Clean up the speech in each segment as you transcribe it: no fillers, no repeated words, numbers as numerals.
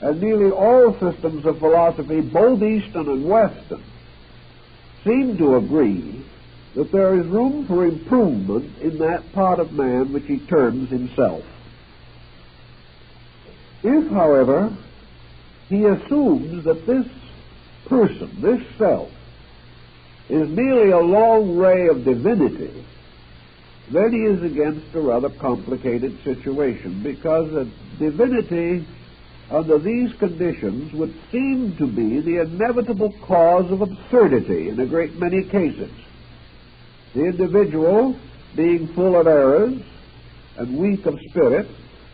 and nearly all systems of philosophy, both Eastern and Western, seem to agree that there is room for improvement in that part of man which he terms himself. If, however, he assumes that this person, this self, is merely a long ray of divinity, then he is against a rather complicated situation, because a divinity under these conditions would seem to be the inevitable cause of absurdity in a great many cases. The individual, being full of errors and weak of spirit,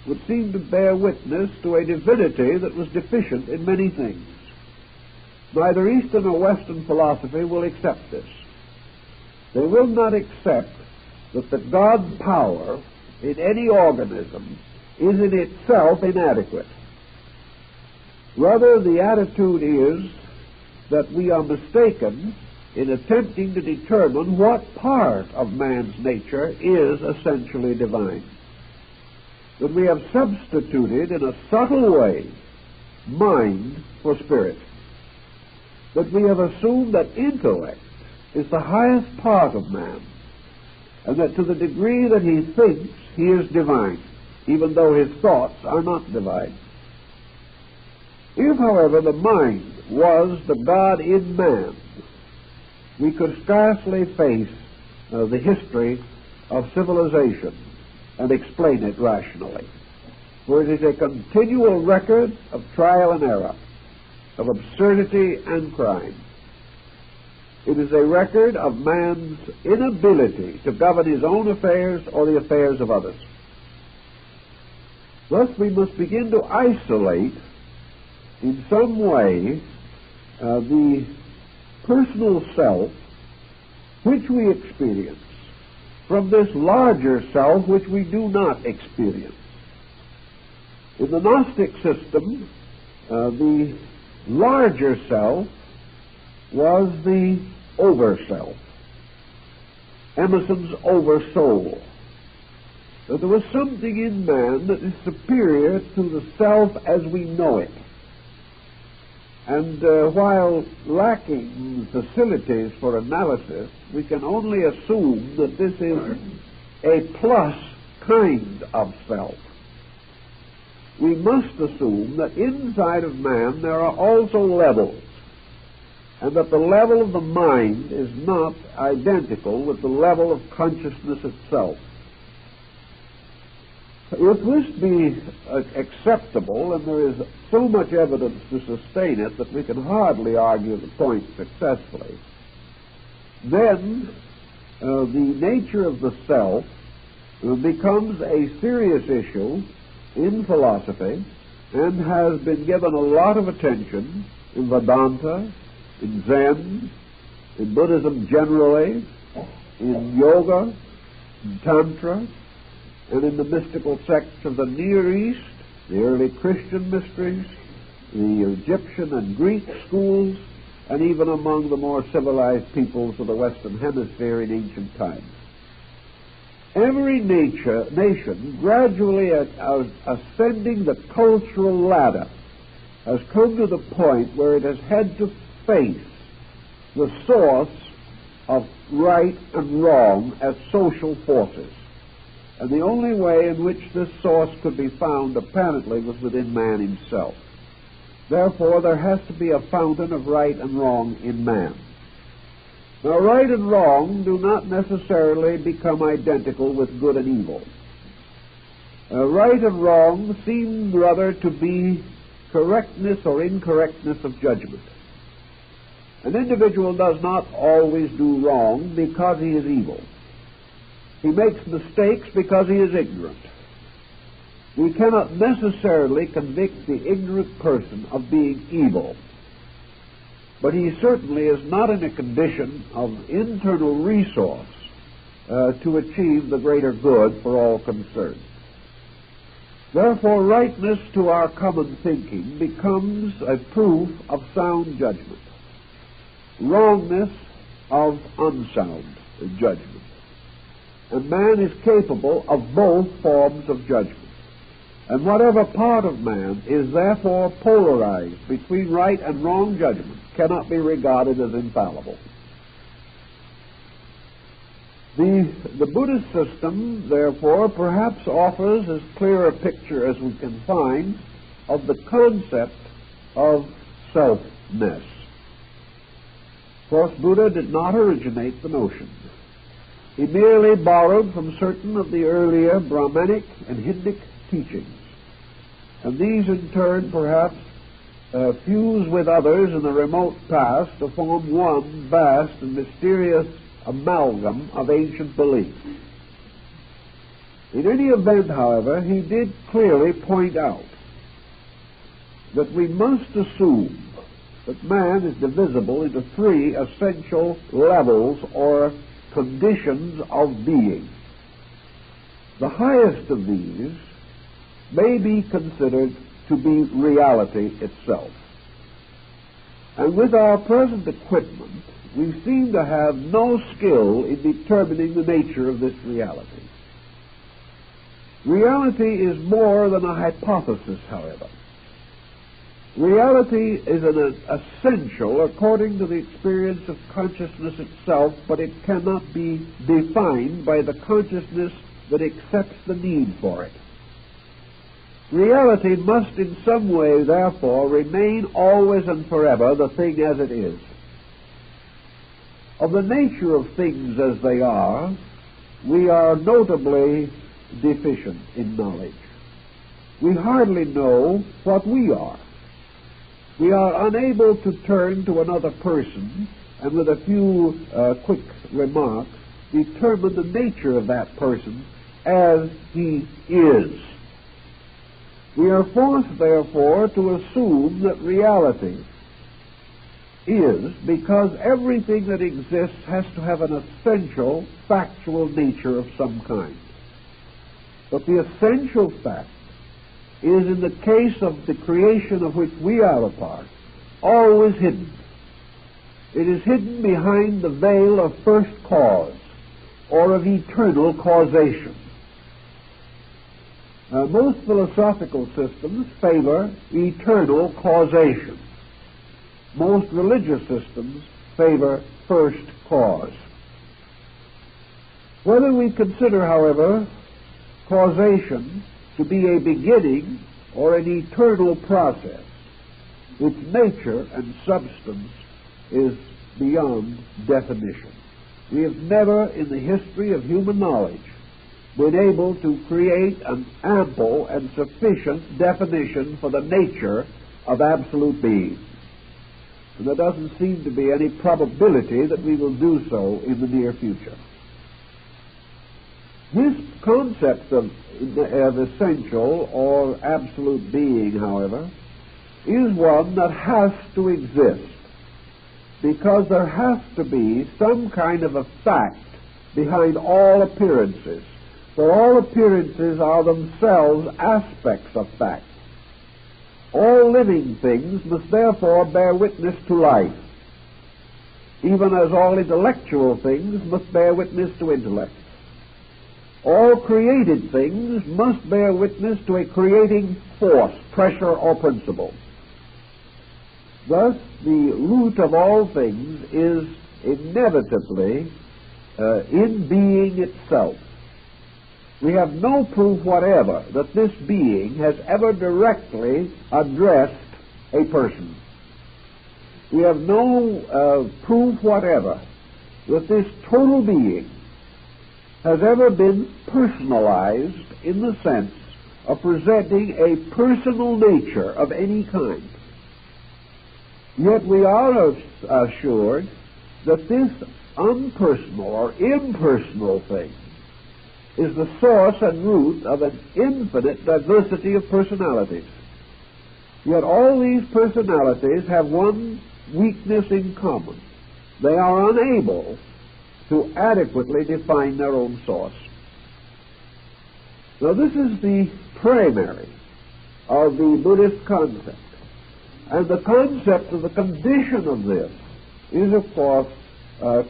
would seem to bear witness to a divinity that was deficient in many things. Neither Eastern or Western philosophy will accept this. They will not accept that the God power in any organism is in itself inadequate. Rather, the attitude is that we are mistaken in attempting to determine what part of man's nature is essentially divine. That we have substituted in a subtle way mind for spirit. That we have assumed that intellect is the highest part of man, and that to the degree that he thinks, he is divine, even though his thoughts are not divine. If, however, the mind was the God in man, we could scarcely face the history of civilization and explain it rationally. For it is a continual record of trial and error, of absurdity and crime. It is a record of man's inability to govern his own affairs or the affairs of others. Thus we must begin to isolate in some way the personal self which we experience from this larger self which we do not experience. In the Gnostic system, the larger self was the over-self, Emerson's over-soul. That there was something in man that is superior to the self as we know it. And while lacking facilities for analysis, we can only assume that this is a plus kind of self. We must assume that inside of man there are also levels, and that the level of the mind is not identical with the level of consciousness itself. If this be acceptable, and there is so much evidence to sustain it that we can hardly argue the point successfully, then the nature of the self becomes a serious issue in philosophy and has been given a lot of attention in Vedanta, in Zen, in Buddhism generally, in Yoga, in Tantra, and in the mystical sects of the Near East, the early Christian mysteries, the Egyptian and Greek schools, and even among the more civilized peoples of the Western Hemisphere in ancient times. Every nation gradually ascending the cultural ladder has come to the point where it has had to face the source of right and wrong as social forces. And the only way in which this source could be found, apparently, was within man himself. Therefore, there has to be a fountain of right and wrong in man. Now, right and wrong do not necessarily become identical with good and evil. Right and wrong seem rather to be correctness or incorrectness of judgment. An individual does not always do wrong because he is evil. He makes mistakes because he is ignorant. We cannot necessarily convict the ignorant person of being evil, but he certainly is not in a condition of internal resource to achieve the greater good for all concerned. Therefore, rightness to our common thinking becomes a proof of sound judgment, wrongness of unsound judgment. And man is capable of both forms of judgment. And whatever part of man is therefore polarized between right and wrong judgment cannot be regarded as infallible. The Buddhist system, therefore, perhaps offers as clear a picture as we can find of the concept of selfness. Of course, Buddha did not originate the notion. He merely borrowed from certain of the earlier Brahmanic and Hindic teachings, and these in turn perhaps fuse with others in the remote past to form one vast and mysterious amalgam of ancient beliefs. In any event, however, he did clearly point out that we must assume that man is divisible into three essential levels or conditions of being. The highest of these may be considered to be reality itself. And with our present equipment, we seem to have no skill in determining the nature of this reality. Reality is more than a hypothesis, however. Reality is an essential according to the experience of consciousness itself, but it cannot be defined by the consciousness that accepts the need for it. Reality must in some way, therefore, remain always and forever the thing as it is. Of the nature of things as they are, we are notably deficient in knowledge. We hardly know what we are. We are unable to turn to another person and with a few quick remarks determine the nature of that person as he is. We are forced, therefore, to assume that reality is because everything that exists has to have an essential, factual nature of some kind. But the essential fact is, in the case of the creation of which we are a part, always hidden. It is hidden behind the veil of first cause or of eternal causation. Most philosophical systems favor eternal causation. Most religious systems favor first cause. Whether we consider, however, causation to be a beginning or an eternal process, its nature and substance is beyond definition. We have never in the history of human knowledge been able to create an ample and sufficient definition for the nature of absolute being. And there doesn't seem to be any probability that we will do so in the near future. This concept of essential or absolute being, however, is one that has to exist because there has to be some kind of a fact behind all appearances. For all appearances are themselves aspects of fact. All living things must therefore bear witness to life, even as all intellectual things must bear witness to intellect. All created things must bear witness to a creating force, pressure, or principle. Thus, the root of all things is inevitably in being itself. We have no proof whatever that this being has ever directly addressed a person. We have no proof whatever that this total being has ever been personalized in the sense of presenting a personal nature of any kind. Yet we are assured that this unpersonal or impersonal thing is the source and root of an infinite diversity of personalities. Yet all these personalities have one weakness in common. They are unable to adequately define their own source. Now, this is the primary of the Buddhist concept. And the concept of the condition of this is, of course,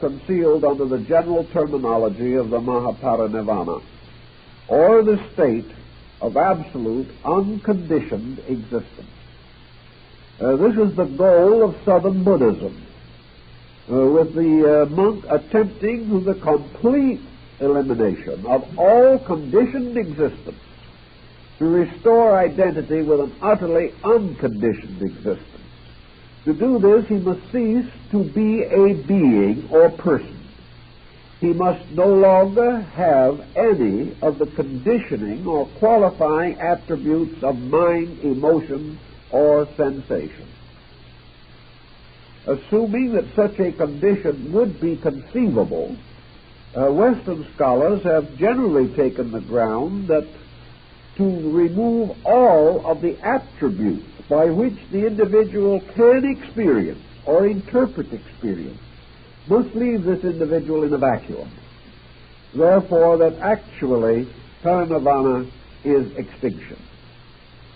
concealed under the general terminology of the Mahaparinirvana, or the state of absolute, unconditioned existence. This is the goal of Southern Buddhism, with the monk attempting the complete elimination of all conditioned existence to restore identity with an utterly unconditioned existence. To do this, he must cease to be a being or person. He must no longer have any of the conditioning or qualifying attributes of mind, emotion, or sensation. Assuming that such a condition would be conceivable, Western scholars have generally taken the ground that to remove all of the attributes by which the individual can experience or interpret experience must leave this individual in a vacuum. Therefore, that actually parinirvana is extinction.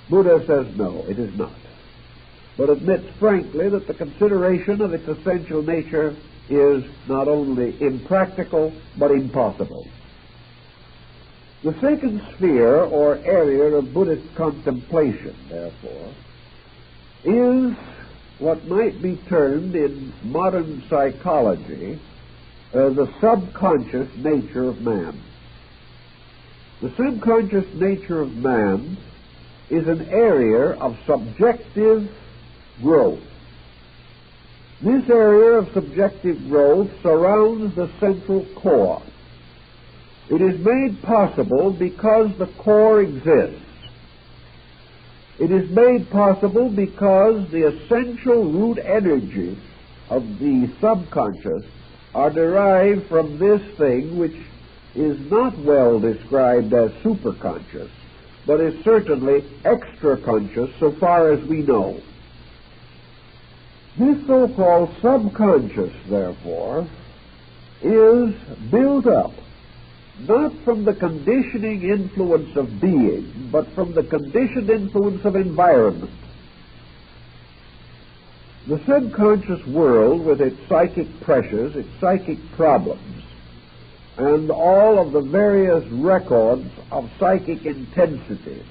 Buddha says no, it is not, but admits frankly that the consideration of its essential nature is not only impractical but impossible. The second sphere or area of Buddhist contemplation, therefore, is what might be termed in modern psychology the subconscious nature of man. The subconscious nature of man is an area of subjective growth. This area of subjective growth surrounds the central core. It is made possible because the core exists. It is made possible because the essential root energies of the subconscious are derived from this thing which is not well described as superconscious, but is certainly extraconscious so far as we know. This so-called subconscious, therefore, is built up not from the conditioning influence of being, but from the conditioned influence of environment. The subconscious world, with its psychic pressures, its psychic problems, and all of the various records of psychic intensities,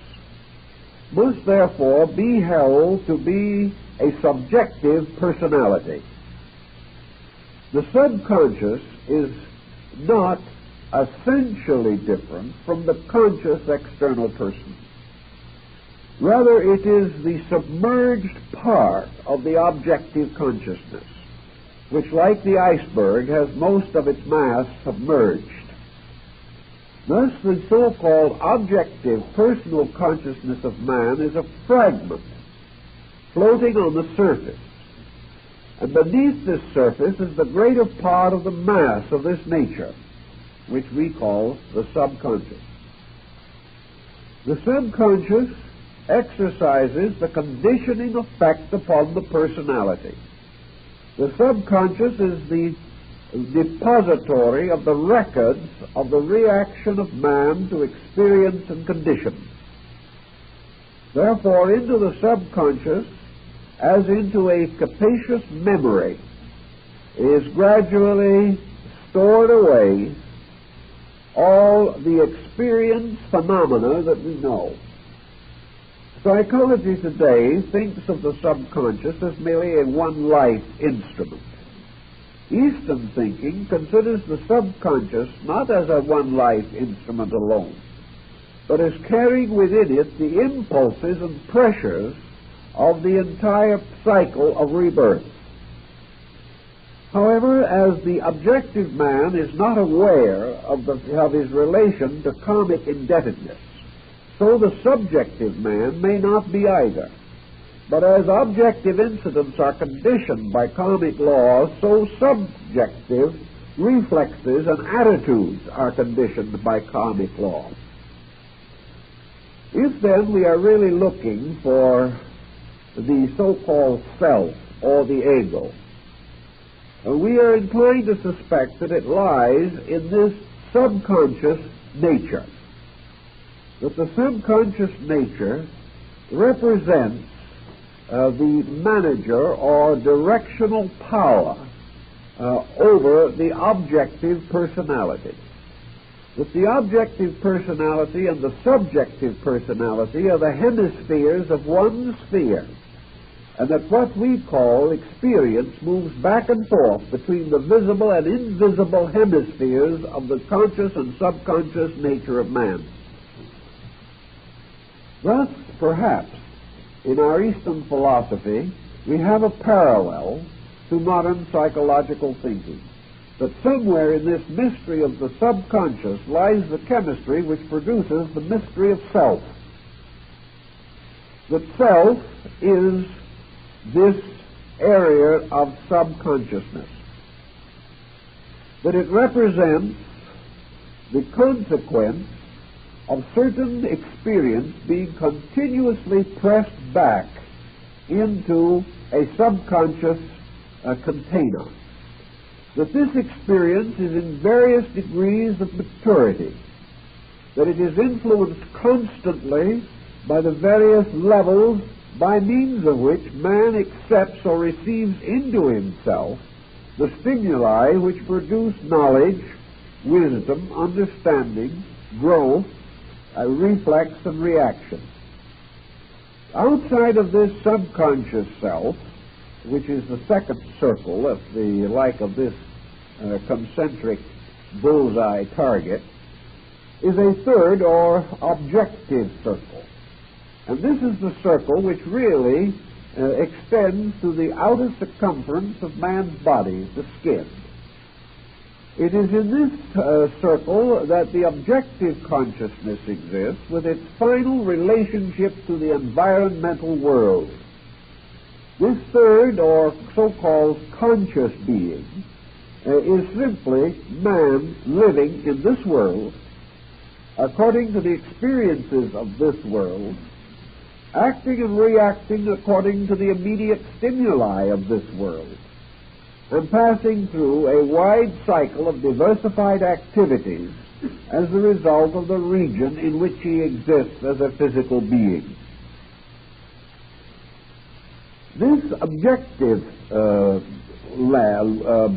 must therefore be held to be a subjective personality. The subconscious is not essentially different from the conscious external person. Rather, it is the submerged part of the objective consciousness, which, like the iceberg, has most of its mass submerged. Thus, the so-called objective personal consciousness of man is a fragment floating on the surface. And beneath this surface is the greater part of the mass of this nature, which we call the subconscious. The subconscious exercises the conditioning effect upon the personality. The subconscious is the depository of the records of the reaction of man to experience and condition. Therefore, into the subconscious, as into a capacious memory, is gradually stored away all the experience phenomena that we know. Psychology today thinks of the subconscious as merely a one-life instrument. Eastern thinking considers the subconscious not as a one-life instrument alone, but as carrying within it the impulses and pressures of the entire cycle of rebirth. However, as the objective man is not aware of his relation to karmic indebtedness, so the subjective man may not be either. But as objective incidents are conditioned by karmic laws, so subjective reflexes and attitudes are conditioned by karmic laws. If then we are really looking for the so-called self or the ego, we are inclined to suspect that it lies in this subconscious nature. That the subconscious nature represents the manager or directional power over the objective personality. that the objective personality and the subjective personality are the hemispheres of one sphere, and that what we call experience moves back and forth between the visible and invisible hemispheres of the conscious and subconscious nature of man. Thus, perhaps, in our Eastern philosophy, we have a parallel to modern psychological thinking, that somewhere in this mystery of the subconscious lies the chemistry which produces the mystery of self. That self is this area of subconsciousness, that it represents the consequence of certain experience being continuously pressed back into a subconscious container. That this experience is in various degrees of maturity, that it is influenced constantly by the various levels by means of which man accepts or receives into himself the stimuli which produce knowledge, wisdom, understanding, growth, reflex, and reaction. Outside of this subconscious self, which is the second circle, of the like of this concentric bullseye target, is a third or objective circle. And this is the circle which really extends to the outer circumference of man's body, the skin. It is in this circle that the objective consciousness exists with its final relationship to the environmental world. This third, or so-called conscious being, is simply man living in this world according to the experiences of this world, acting and reacting according to the immediate stimuli of this world, and passing through a wide cycle of diversified activities as a result of the region in which he exists as a physical being. This objective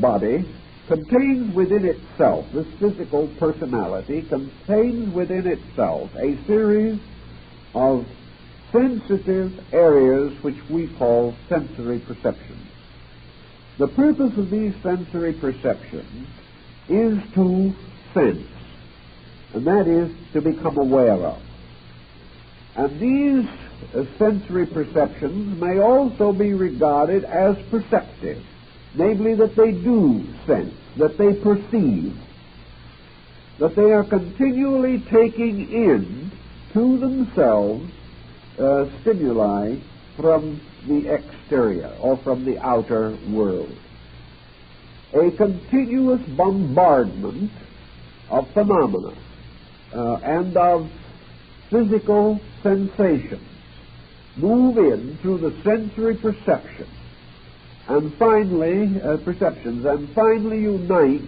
body contains within itself, this physical personality contains within itself a series of sensitive areas which we call sensory perceptions. The purpose of these sensory perceptions is to sense, and that is to become aware of. And these sensory perceptions may also be regarded as perceptive, namely that they do sense, that they perceive, that they are continually taking in to themselves stimuli from the exterior or from the outer world. A continuous bombardment of phenomena and of physical sensations move in through the sensory perception and finally unite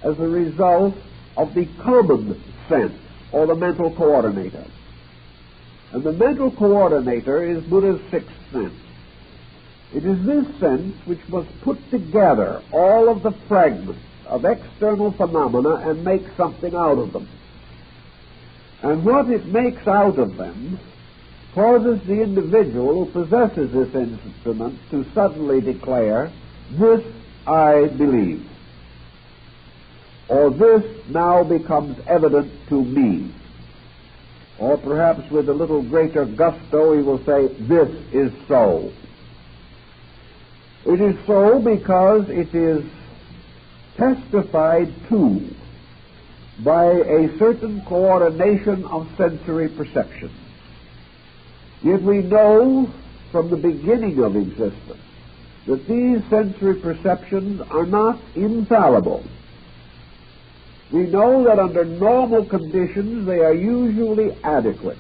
as a result of the common sense or the mental coordinator. And the mental coordinator is Buddha's sixth sense. It is this sense which must put together all of the fragments of external phenomena and make something out of them. And what it makes out of them causes the individual who possesses this instrument to suddenly declare, "This I believe," or "This now becomes evident to me." Or perhaps with a little greater gusto he will say, "This is so." It is so because it is testified to by a certain coordination of sensory perception. Yet we know from the beginning of existence that these sensory perceptions are not infallible. We know that under normal conditions they are usually adequate.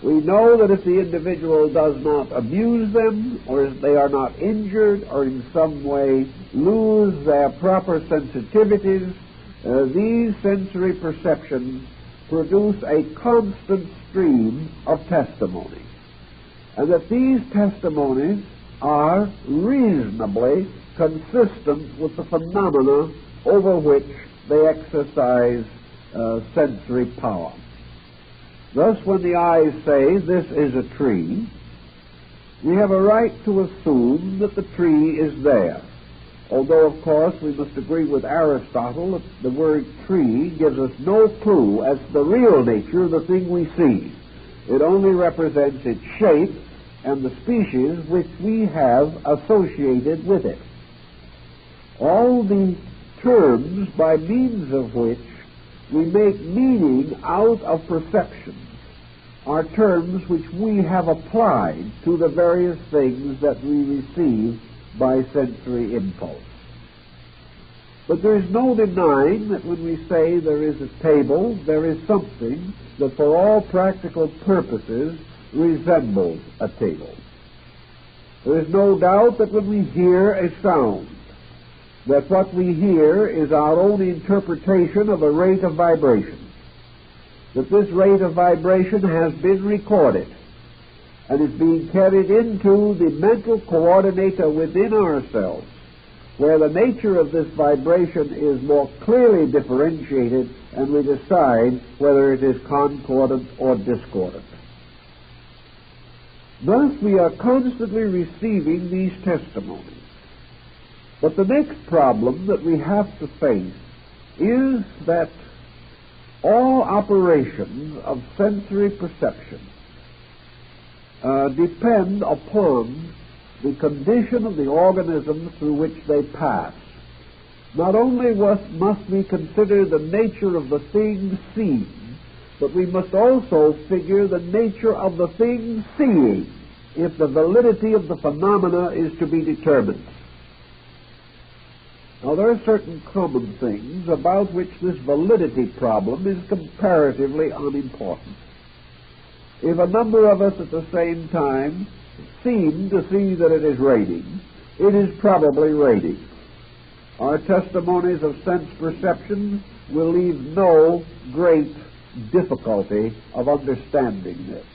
We know that if the individual does not abuse them, or if they are not injured, or in some way lose their proper sensitivities, these sensory perceptions produce a constant stream of testimony. And that these testimonies are reasonably consistent with the phenomena over which they exercise sensory power. Thus, when the eyes say, this is a tree, we have a right to assume that the tree is there. Although, of course, we must agree with Aristotle that the word tree gives us no clue as to the real nature of the thing we see. It only represents its shape and the species which we have associated with it. All the terms by means of which we make meaning out of perception are terms which we have applied to the various things that we receive by sensory impulse. But there is no denying that when we say there is a table, there is something that for all practical purposes resembles a table. There is no doubt that when we hear a sound, that what we hear is our own interpretation of a rate of vibration, that this rate of vibration has been recorded and is being carried into the mental coordinator within ourselves, where the nature of this vibration is more clearly differentiated, and we decide whether it is concordant or discordant. Thus, we are constantly receiving these testimonies. But the next problem that we have to face is that all operations of sensory perception depend upon the condition of the organism through which they pass. Not only must we consider the nature of the thing seen, but we must also figure the nature of the thing seeing, if the validity of the phenomena is to be determined. Now, there are certain common things about which this validity problem is comparatively unimportant. If a number of us at the same time seem to see that it is raining, it is probably raining. Our testimonies of sense perception will leave no great difficulty of understanding this.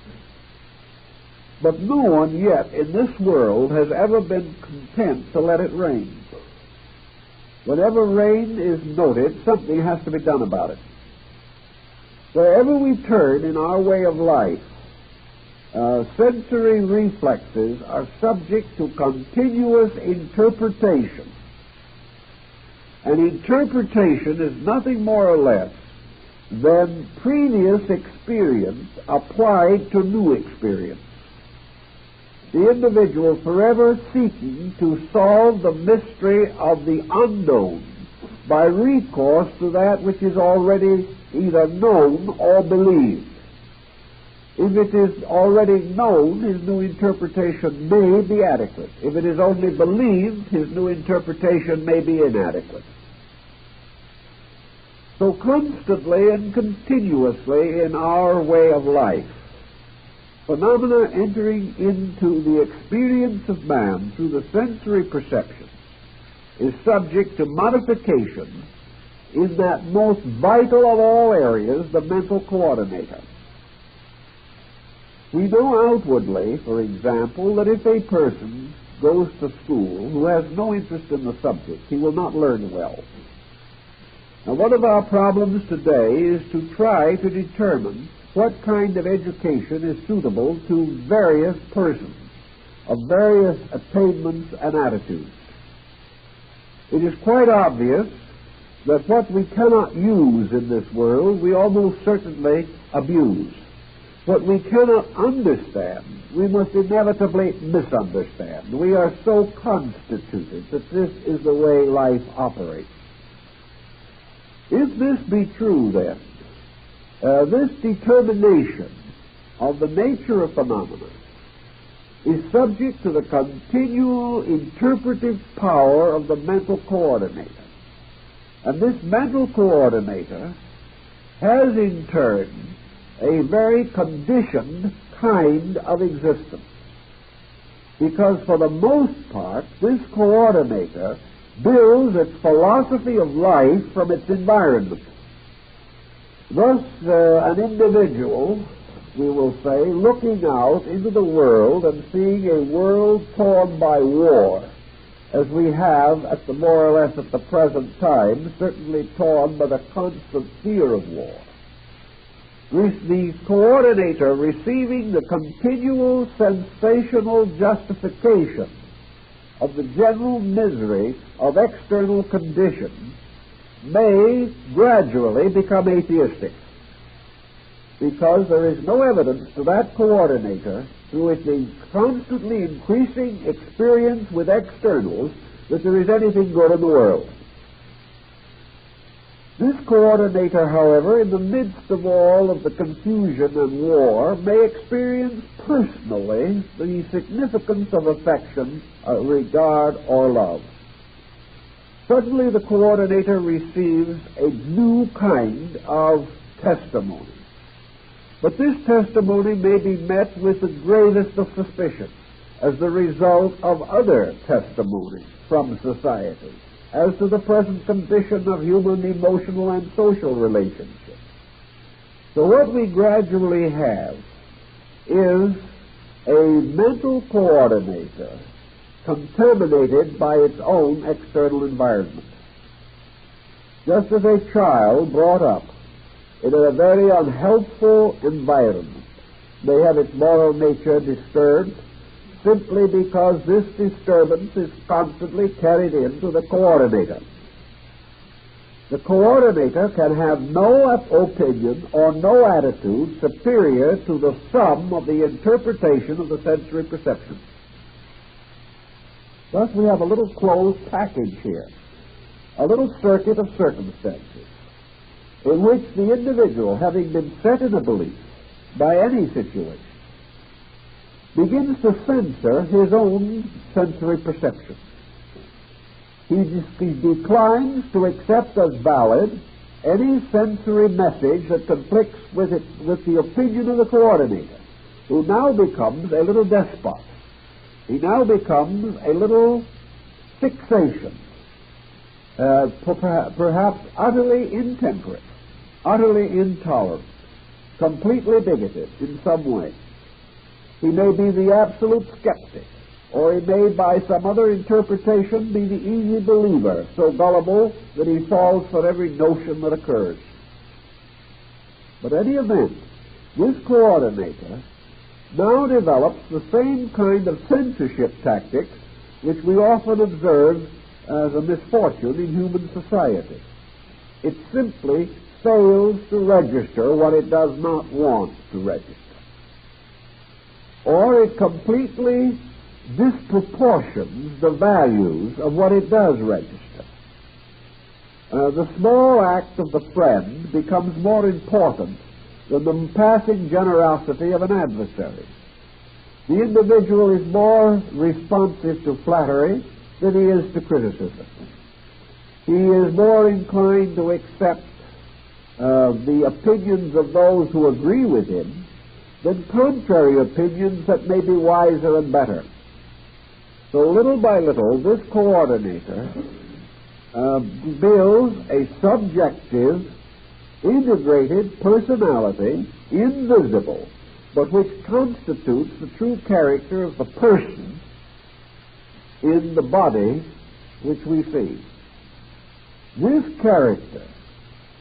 But no one yet in this world has ever been content to let it rain. Whenever rain is noted, something has to be done about it. Wherever we turn in our way of life, sensory reflexes are subject to continuous interpretation. And interpretation is nothing more or less than previous experience applied to new experience. The individual forever seeking to solve the mystery of the unknown by recourse to that which is already either known or believed. If it is already known, his new interpretation may be adequate. If it is only believed, his new interpretation may be inadequate. So constantly and continuously in our way of life, phenomena entering into the experience of man through the sensory perception is subject to modification in that most vital of all areas, the mental coordinator. We know outwardly, for example, that if a person goes to school who has no interest in the subject, he will not learn well. Now, one of our problems today is to try to determine what kind of education is suitable to various persons of various attainments and attitudes. It is quite obvious that what we cannot use in this world, we almost certainly abuse. What we cannot understand, we must inevitably misunderstand. We are so constituted that this is the way life operates. If this be true, then, this determination of the nature of phenomena is subject to the continual interpretive power of the mental coordinator. And this mental coordinator has in turn a very conditioned kind of existence. Because for the most part, this coordinator builds its philosophy of life from its environment. Thus, an individual, we will say, looking out into the world and seeing a world torn by war, as we have at the more or less at the present time, certainly torn by the constant fear of war. The coordinator receiving the continual sensational justification of the general misery of external conditions may gradually become atheistic, because there is no evidence to that coordinator, through its constantly increasing experience with externals, that there is anything good in the world. This coordinator, however, in the midst of all of the confusion and war, may experience personally the significance of affection, regard, or love. Suddenly the coordinator receives a new kind of testimony. But this testimony may be met with the gravest of suspicion as the result of other testimony from society as to the present condition of human emotional and social relationships. So what we gradually have is a mental coordinator contaminated by its own external environment. Just as a child brought up in a very unhelpful environment may have its moral nature disturbed simply because this disturbance is constantly carried into the coordinator. The coordinator can have no opinion or no attitude superior to the sum of the interpretation of the sensory perception. Thus we have a little closed package here, a little circuit of circumstances, in which the individual, having been set in a belief by any situation, begins to censor his own sensory perception. He declines to accept as valid any sensory message that conflicts with the opinion of the coordinator, who now becomes a little despot. He now becomes a little fixation, perhaps utterly intemperate, utterly intolerant, completely bigoted in some way. He may be the absolute skeptic, or he may, by some other interpretation, be the easy believer, so gullible that he falls for every notion that occurs. But in any event, this coordinator now develops the same kind of censorship tactics which we often observe as a misfortune in human society. It simply fails to register what it does not want to register. Or it completely disproportions the values of what it does register. The small act of the friend becomes more important than the passing generosity of an adversary. The individual is more responsive to flattery than he is to criticism. He is more inclined to accept the opinions of those who agree with him than contrary opinions that may be wiser and better. So little by little, this coordinator builds a subjective, integrated personality, invisible, but which constitutes the true character of the person in the body which we see. This character,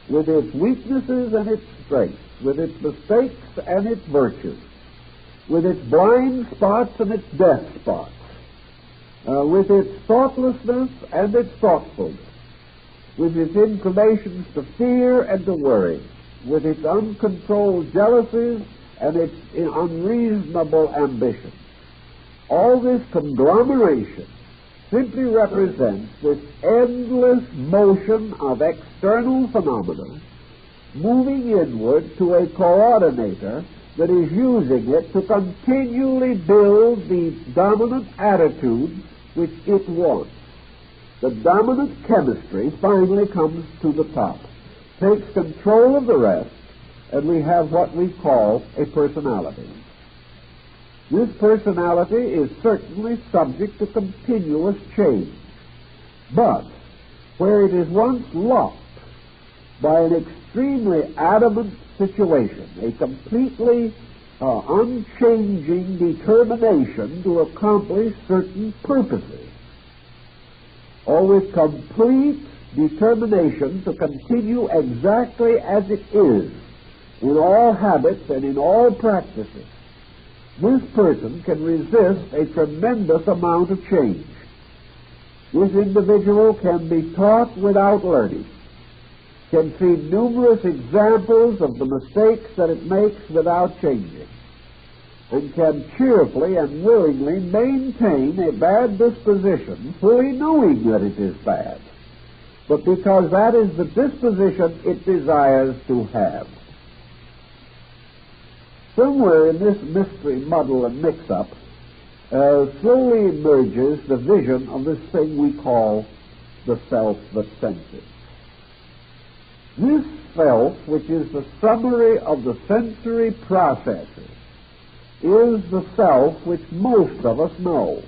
with its weaknesses and its strengths, with its mistakes and its virtues, with its blind spots and its deaf spots, with its thoughtlessness and its thoughtfulness, with its inclinations to fear and to worry, with its uncontrolled jealousies and its unreasonable ambition. All this conglomeration simply represents this endless motion of external phenomena moving inward to a coordinator that is using it to continually build the dominant attitude which it wants. The dominant chemistry finally comes to the top, takes control of the rest, and we have what we call a personality. This personality is certainly subject to continuous change, but where it is once locked by an extremely adamant situation, a completely unchanging determination to accomplish certain purposes, or with complete determination to continue exactly as it is in all habits and in all practices, this person can resist a tremendous amount of change. This individual can be taught without learning, can see numerous examples of the mistakes that it makes without changing, and can cheerfully and willingly maintain a bad disposition, fully knowing that it is bad, but because that is the disposition it desires to have. Somewhere in this mystery, muddle, and mix-up, slowly emerges the vision of this thing we call the self that senses. This self, which is the summary of the sensory processes, is the self which most of us know.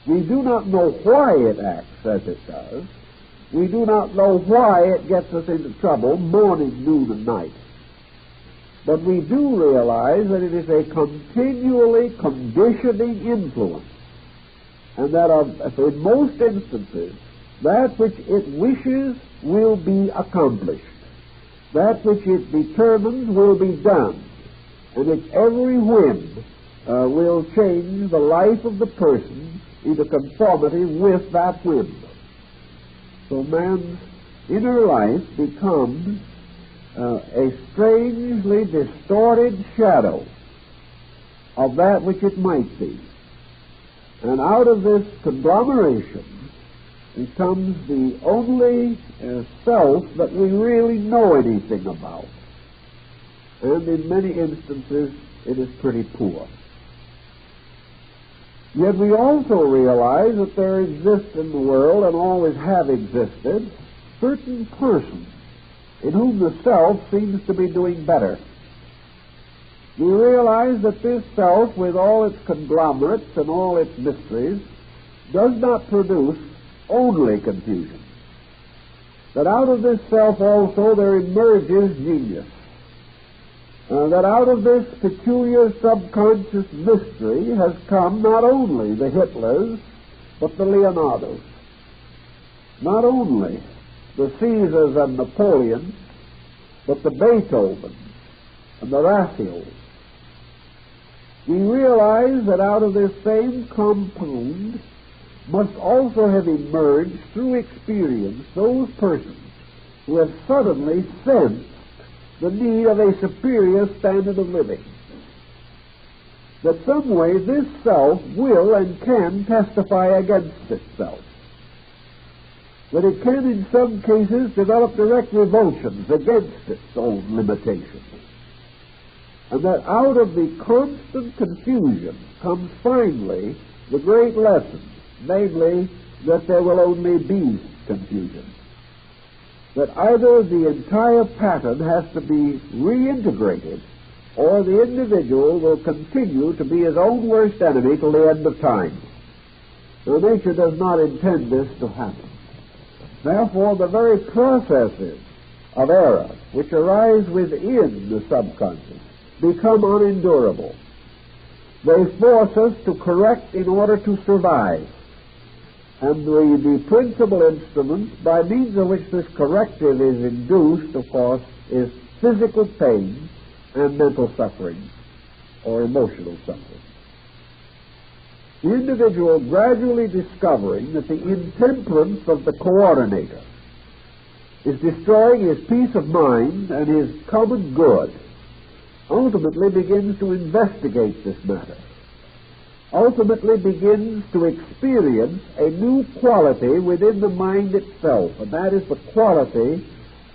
We do not know why it acts as it does. We do not know why it gets us into trouble morning, noon, and night. But we do realize that it is a continually conditioning influence, and that in most instances, that which it wishes will be accomplished. That which it determines will be done, and its every whim will change the life of the person into conformity with that whim. So man's inner life becomes a strangely distorted shadow of that which it might be. And out of this conglomeration becomes the only self that we really know anything about. And in many instances, it is pretty poor. Yet we also realize that there exists in the world, and always have existed, certain persons in whom the self seems to be doing better. We realize that this self, with all its conglomerates and all its mysteries, does not produce only confusion. That out of this self also there emerges genius. That out of this peculiar subconscious mystery has come not only the Hitlers, but the Leonardos. Not only the Caesars and Napoleons, but the Beethovens and the Raphaels. We realize that out of this same compound must also have emerged through experience those persons who have suddenly sensed the need of a superior standard of living. That some way this self will and can testify against itself. That it can in some cases develop direct revulsions against its own limitations. And that out of the constant confusion comes finally the great lesson, namely that there will only be confusion. That either the entire pattern has to be reintegrated, or the individual will continue to be his own worst enemy till the end of time. Now, nature does not intend this to happen. Therefore, the very processes of error which arise within the subconscious become unendurable. They force us to correct in order to survive. And the principal instrument by means of which this corrective is induced, of course, is physical pain and mental suffering, or emotional suffering. The individual gradually discovering that the intemperance of the coordinator is destroying his peace of mind and his common good, ultimately begins to investigate this matter. Ultimately begins to experience a new quality within the mind itself, and that is the quality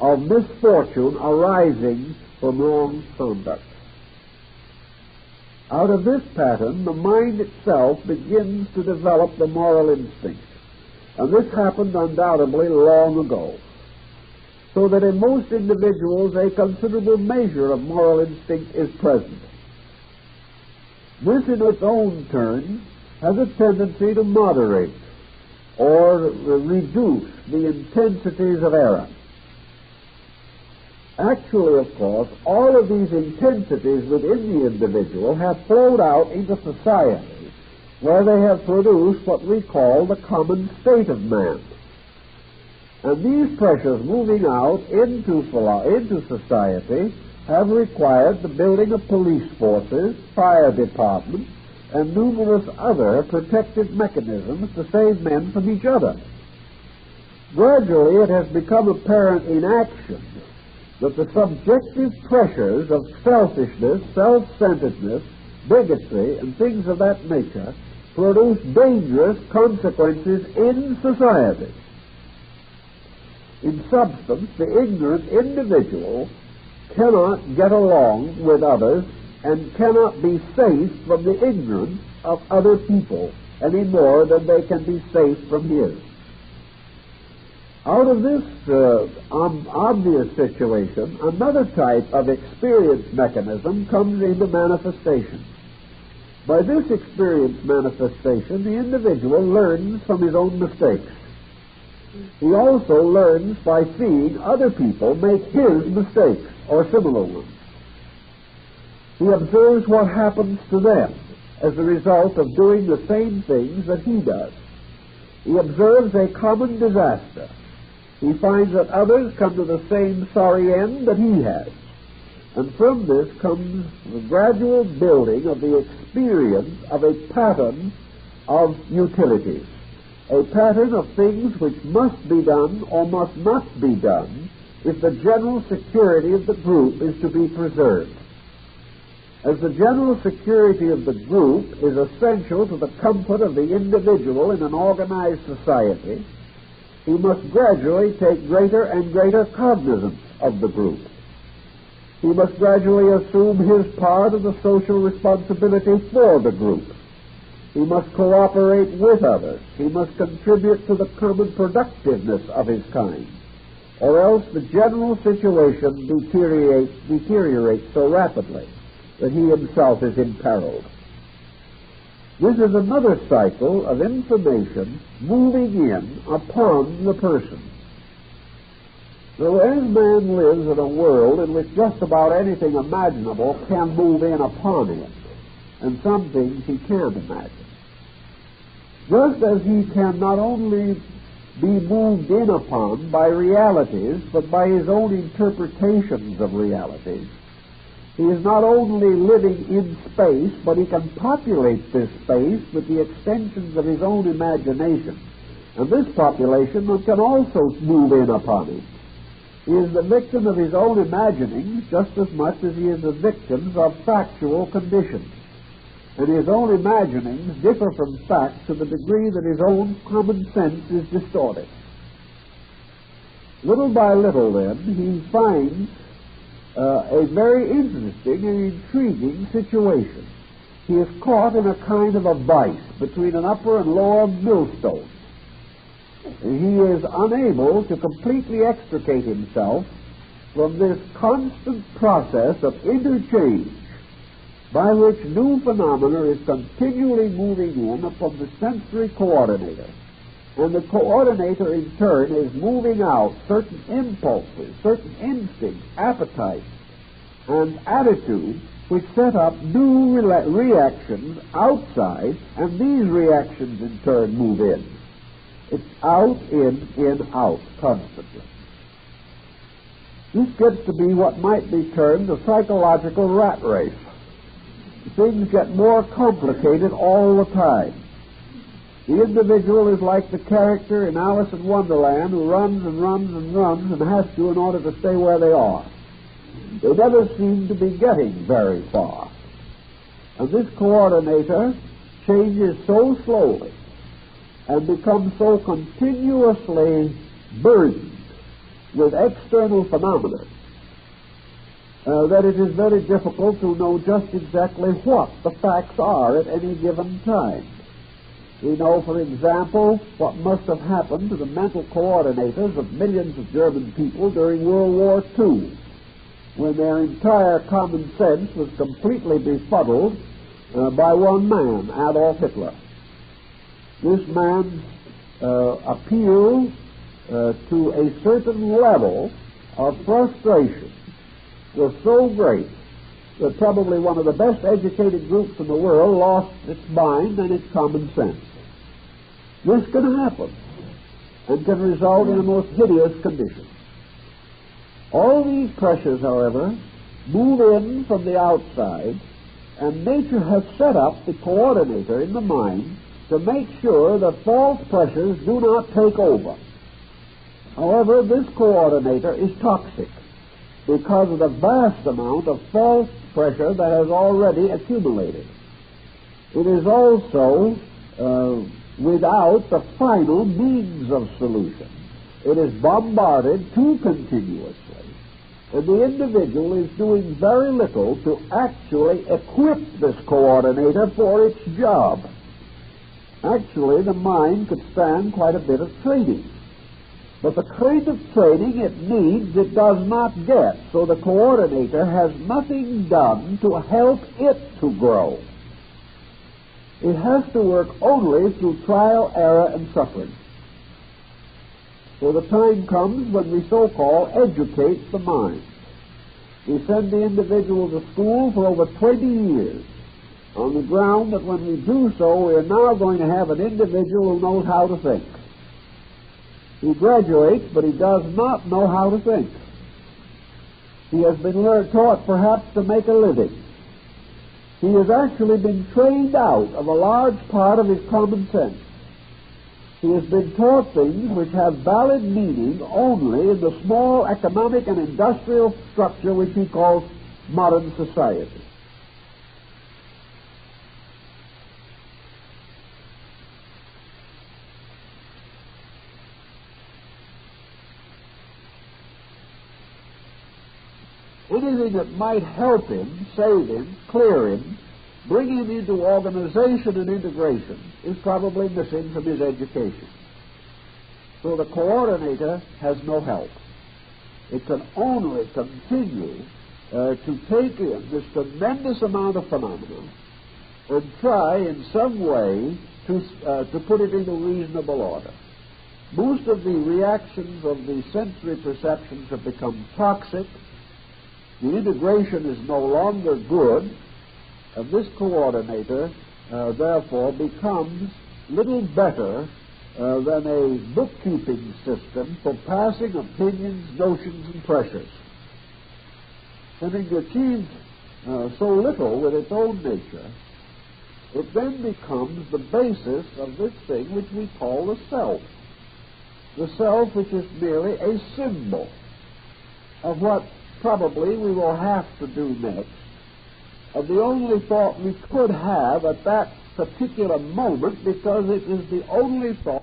of misfortune arising from wrong conduct. Out of this pattern, the mind itself begins to develop the moral instinct, and this happened undoubtedly long ago, so that in most individuals a considerable measure of moral instinct is present. This in its own turn has a tendency to moderate or reduce the intensities of error. Actually, of course, all of these intensities within the individual have flowed out into society where they have produced what we call the common state of man. And these pressures moving out into society have required the building of police forces, fire departments, and numerous other protective mechanisms to save men from each other. Gradually, it has become apparent in action that the subjective pressures of selfishness, self-centeredness, bigotry, and things of that nature produce dangerous consequences in society. In substance, the ignorant individual cannot get along with others and cannot be safe from the ignorance of other people any more than they can be safe from his. Out of this obvious situation, another type of experience mechanism comes into manifestation. By this experience manifestation, the individual learns from his own mistakes. He also learns by seeing other people make his mistakes or similar ones. He observes what happens to them as a result of doing the same things that he does. He observes a common disaster. He finds that others come to the same sorry end that he has. And from this comes the gradual building of the experience of a pattern of utilities, a pattern of things which must be done or must not be done if the general security of the group is to be preserved. As the general security of the group is essential to the comfort of the individual in an organized society, he must gradually take greater and greater cognizance of the group. He must gradually assume his part of the social responsibility for the group. He must cooperate with others. He must contribute to the common productiveness of his kind, or else the general situation deteriorates so rapidly that he himself is imperiled. This is another cycle of information moving in upon the person. So as man lives in a world in which just about anything imaginable can move in upon him, and some things he can't imagine, just as he can not only be moved in upon by realities, but by his own interpretations of realities, he is not only living in space, but he can populate this space with the extensions of his own imagination. And this population can also move in upon him. He is the victim of his own imaginings just as much as he is the victim of factual conditions. And his own imaginings differ from fact to the degree that his own common sense is distorted. Little by little, then, he finds a very interesting and intriguing situation. He is caught in a kind of a vice between an upper and lower millstone. He is unable to completely extricate himself from this constant process of interchange by which new phenomena is continually moving in upon the sensory coordinator. And the coordinator, in turn, is moving out certain impulses, certain instincts, appetites, and attitudes which set up new reactions outside, and these reactions, in turn, move in. It's out, in, out, constantly. This gets to be what might be termed a psychological rat race. Things get more complicated all the time. The individual is like the character in Alice in Wonderland who runs and runs and runs and has to in order to stay where they are. They never seem to be getting very far. And this coordinator changes so slowly and becomes so continuously burdened with external phenomena that it is very difficult to know just exactly what the facts are at any given time. We know, for example, what must have happened to the mental coordinators of millions of German people during World War II, when their entire common sense was completely befuddled by one man, Adolf Hitler. This man's appeal to a certain level of frustration was so great that probably one of the best educated groups in the world lost its mind and its common sense. This can happen and can result in a most hideous condition. All these pressures, however, move in from the outside, and nature has set up the coordinator in the mind to make sure that false pressures do not take over. However, this coordinator is toxic because of the vast amount of false pressure that has already accumulated. It is also without the final means of solution. It is bombarded too continuously, and the individual is doing very little to actually equip this coordinator for its job. Actually, the mind could stand quite a bit of training, but the kind of training it needs, it does not get, so the coordinator has nothing done to help it to grow. It has to work only through trial, error, and suffering. So the time comes when we so-called educate the mind. We send the individual to school for over 20 years on the ground that when we do so, we are now going to have an individual who knows how to think. He graduates, but he does not know how to think. He has been taught perhaps to make a living. He has actually been trained out of a large part of his common sense. He has been taught things which have valid meaning only in the small economic and industrial structure which he calls modern society. Anything that might help him, save him, clear him, bring him into organization and integration is probably missing from his education. So the coordinator has no help. It can only continue to take in this tremendous amount of phenomena and try in some way to put it into reasonable order. Most of the reactions of the sensory perceptions have become toxic. The integration is no longer good, and this coordinator, therefore, becomes little better than a bookkeeping system for passing opinions, notions, and pressures. Having achieved so little with its own nature, it then becomes the basis of this thing which we call the self. The self which is merely a symbol of what probably we will have to do next, of the only thought we could have at that particular moment, because it is the only thought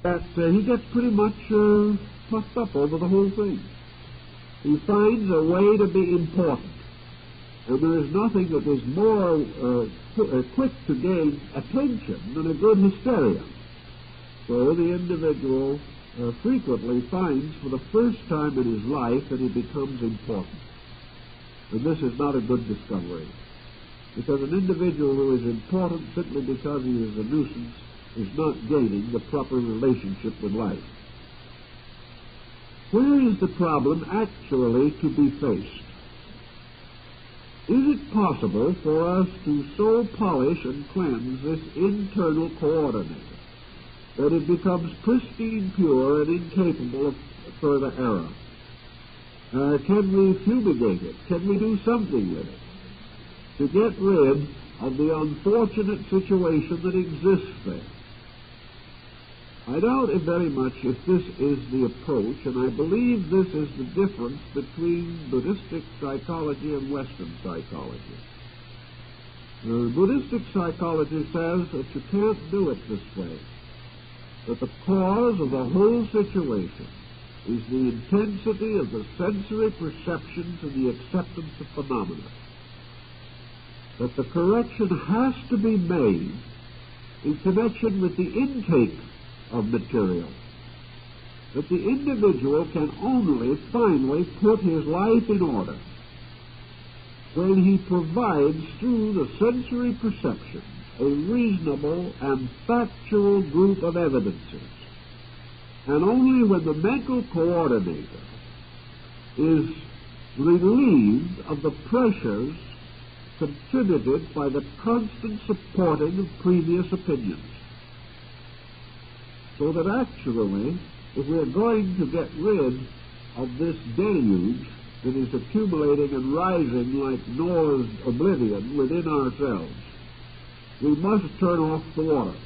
that he gets pretty much puffed up over the whole thing. He finds a way to be important. And there is nothing that is more quick to gain attention than a good hysteria. So the individual frequently finds for the first time in his life that he becomes important. And this is not a good discovery, because an individual who is important simply because he is a nuisance is not gaining the proper relationship with life. Where is the problem actually to be faced? Is it possible for us to so polish and cleanse this internal coordinator that it becomes pristine, pure, and incapable of further error? Can we fumigate it? Can we do something with it to get rid of the unfortunate situation that exists there? I doubt very much if this is the approach, and I believe this is the difference between Buddhistic psychology and Western psychology. Buddhistic psychology says that you can't do it this way, that the cause of the whole situation is the intensity of the sensory perceptions and the acceptance of phenomena, that the correction has to be made in connection with the intake of material, that the individual can only finally put his life in order when he provides through the sensory perceptions a reasonable and factual group of evidences. And only when the mental coordinator is relieved of the pressures contributed by the constant supporting of previous opinions. So that actually, if we are going to get rid of this deluge that is accumulating and rising like Noah's oblivion within ourselves, we must turn off the water.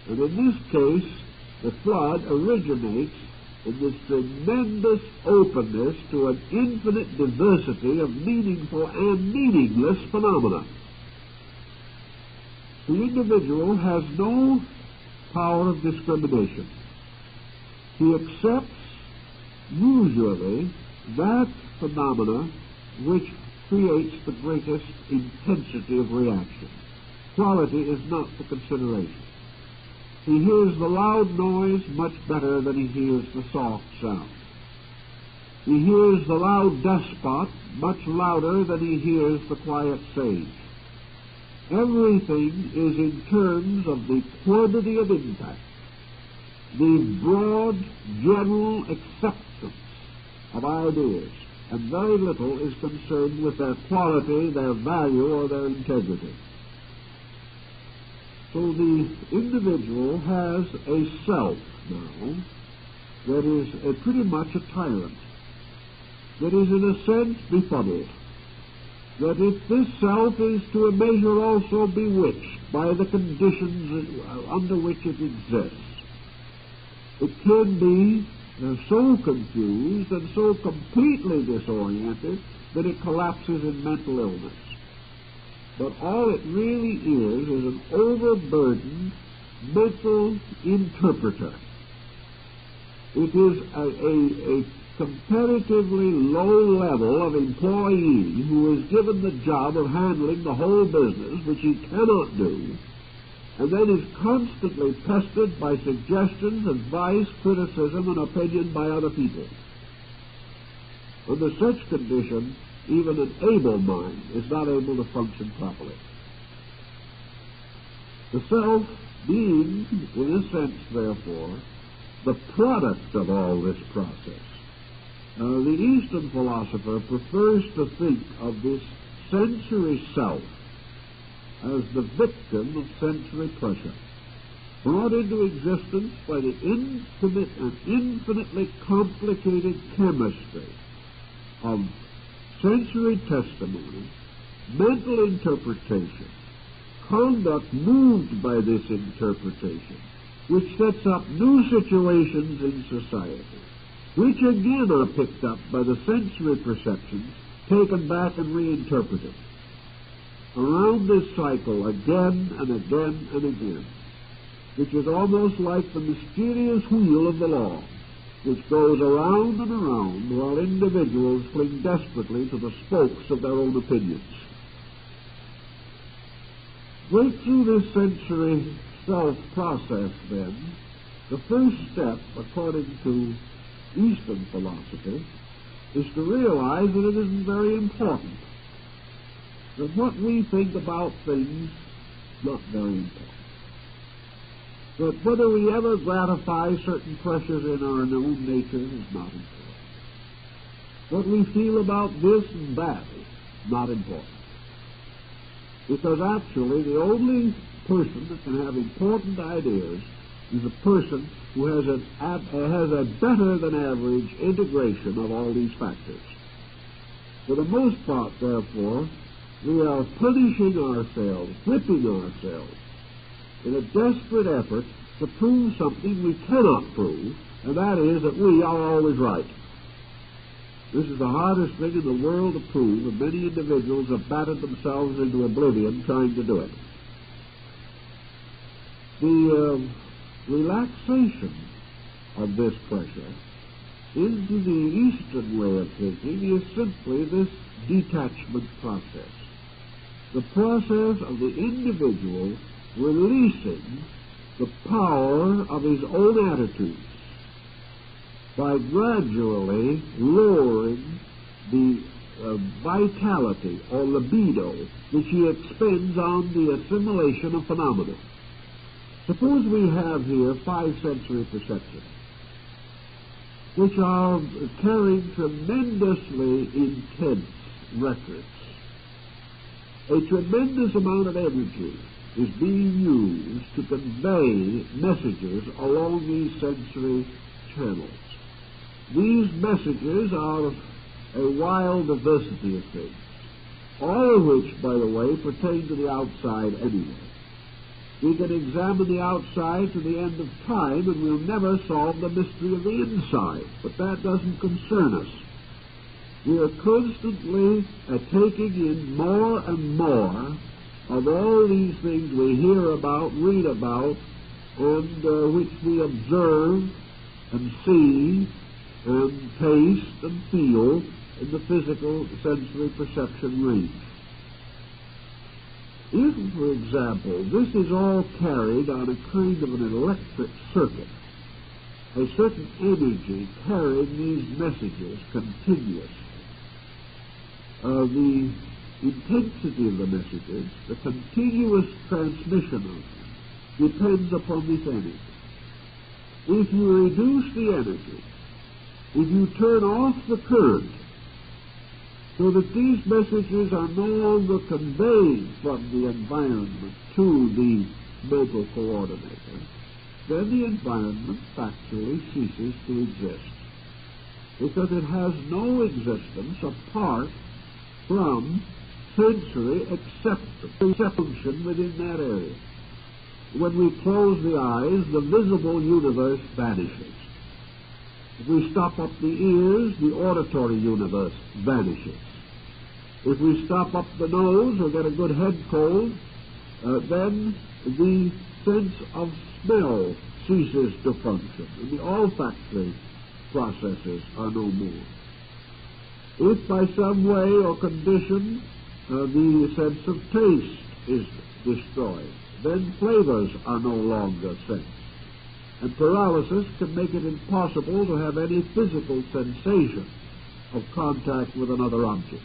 And in this case, the flood originates in this tremendous openness to an infinite diversity of meaningful and meaningless phenomena. The individual has no power of discrimination. He accepts usually that phenomena which creates the greatest intensity of reaction. Quality is not the consideration. He hears the loud noise much better than he hears the soft sound. He hears the loud despot much louder than he hears the quiet sage. Everything is in terms of the quantity of impact, the broad general acceptance of ideas, and very little is concerned with their quality, their value, or their integrity. So the individual has a self now that is pretty much a tyrant, that is in a sense befuddled, that if this self is to a measure also bewitched by the conditions under which it exists, it can be so confused and so completely disoriented that it collapses in mental illness. But all it really is an overburdened mental interpreter. It is a comparatively low level of employee who is given the job of handling the whole business, which he cannot do, and then is constantly pestered by suggestions, advice, criticism, and opinion by other people. Under such condition, even an able mind is not able to function properly. The self being, in a sense, therefore, the product of all this process. The Eastern philosopher prefers to think of this sensory self as the victim of sensory pressure, brought into existence by the infinite and infinitely complicated chemistry of sensory testimony, mental interpretation, conduct moved by this interpretation, which sets up new situations in society, which again are picked up by the sensory perceptions, taken back and reinterpreted. Around this cycle again and again and again, which is almost like the mysterious wheel of the law, which goes around and around while individuals cling desperately to the spokes of their own opinions. Right through this sensory self-process, then, the first step, according to Eastern philosophy, is to realize that it isn't very important, that what we think about things not very important. That whether we ever gratify certain pressures in our own nature is not important. What we feel about this and that is not important. Because actually the only person that can have important ideas is a person who has a better than average integration of all these factors. For the most part, therefore, we are punishing ourselves, whipping ourselves, in a desperate effort to prove something we cannot prove, and that is that we are always right. This is the hardest thing in the world to prove, and many individuals have battered themselves into oblivion trying to do it. The relaxation of this pressure into the Eastern way of thinking is simply this detachment process. The process of the individual releasing the power of his own attitudes by gradually lowering the vitality or libido which he expends on the assimilation of phenomena. Suppose we have here 5 sensory perceptions, which are carrying tremendously intense records. A tremendous amount of energy is being used to convey messages along these sensory channels. These messages are a wild diversity of things, all of which, by the way, pertain to the outside anyway. We can examine the outside to the end of time, and we'll never solve the mystery of the inside, but that doesn't concern us. We are constantly taking in more and more of all these things we hear about, read about, and which we observe and see and taste and feel in the physical sensory perception range. If, for example, this is all carried on a kind of an electric circuit, a certain energy carrying these messages continuously, the intensity of the messages, the continuous transmission of them, depends upon this energy. If you reduce the energy, if you turn off the current, so that these messages are no longer conveyed from the environment to the mental coordinator, then the environment factually ceases to exist, because it has no existence apart from sensory acceptance within that area. When we close the eyes, the visible universe vanishes. If we stop up the ears, the auditory universe vanishes. If we stop up the nose or get a good head cold, then the sense of smell ceases to function, and the olfactory processes are no more. If by some way or condition the sense of taste is destroyed, then flavors are no longer sensed. And paralysis can make it impossible to have any physical sensation of contact with another object.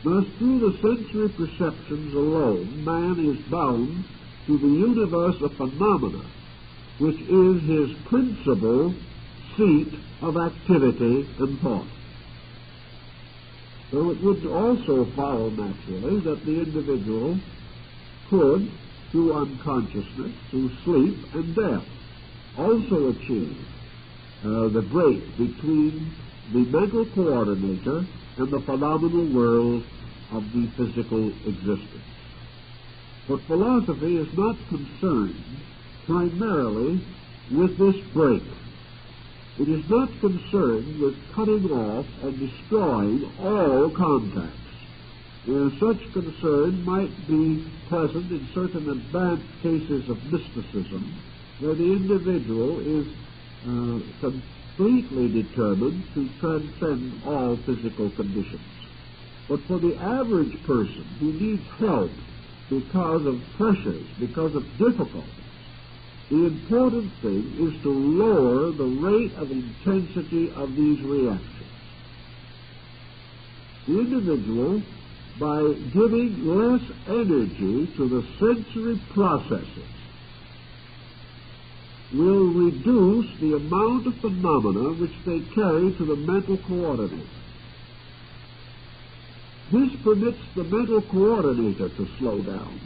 Thus, through the sensory perceptions alone, man is bound to the universe of phenomena, which is his principal seat of activity and thought. So it would also follow naturally that the individual could, through unconsciousness, through sleep and death, also achieve the break between the mental coordinator and the phenomenal world of the physical existence. But philosophy is not concerned primarily with this break. It is not concerned with cutting off and destroying all contacts. Such concern might be present in certain advanced cases of mysticism, where the individual is completely determined to transcend all physical conditions. But for the average person who needs help because of pressures, because of difficulties, the important thing is to lower the rate of intensity of these reactions. The individual, by giving less energy to the sensory processes, will reduce the amount of phenomena which they carry to the mental coordinator. This permits the mental coordinator to slow down.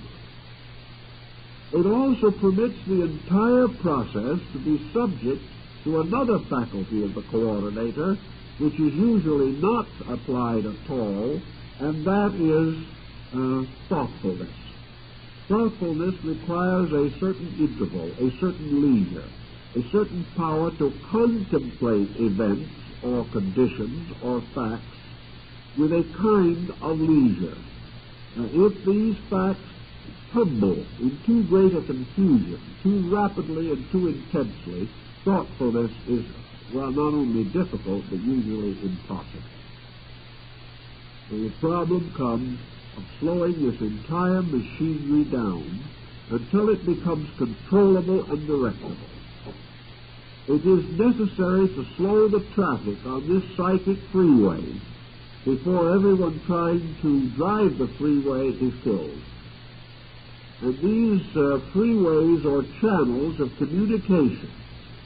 It also permits the entire process to be subject to another faculty of the coordinator, which is usually not applied at all, and that is thoughtfulness. Thoughtfulness requires a certain interval, a certain leisure, a certain power to contemplate events or conditions or facts with a kind of leisure. If these facts tumble in too great a confusion, too rapidly and too intensely, thoughtfulness is, well, not only difficult, but usually impossible. So the problem comes of slowing this entire machinery down until it becomes controllable and directable. It is necessary to slow the traffic on this psychic freeway before everyone trying to drive the freeway is killed. And these freeways or channels of communication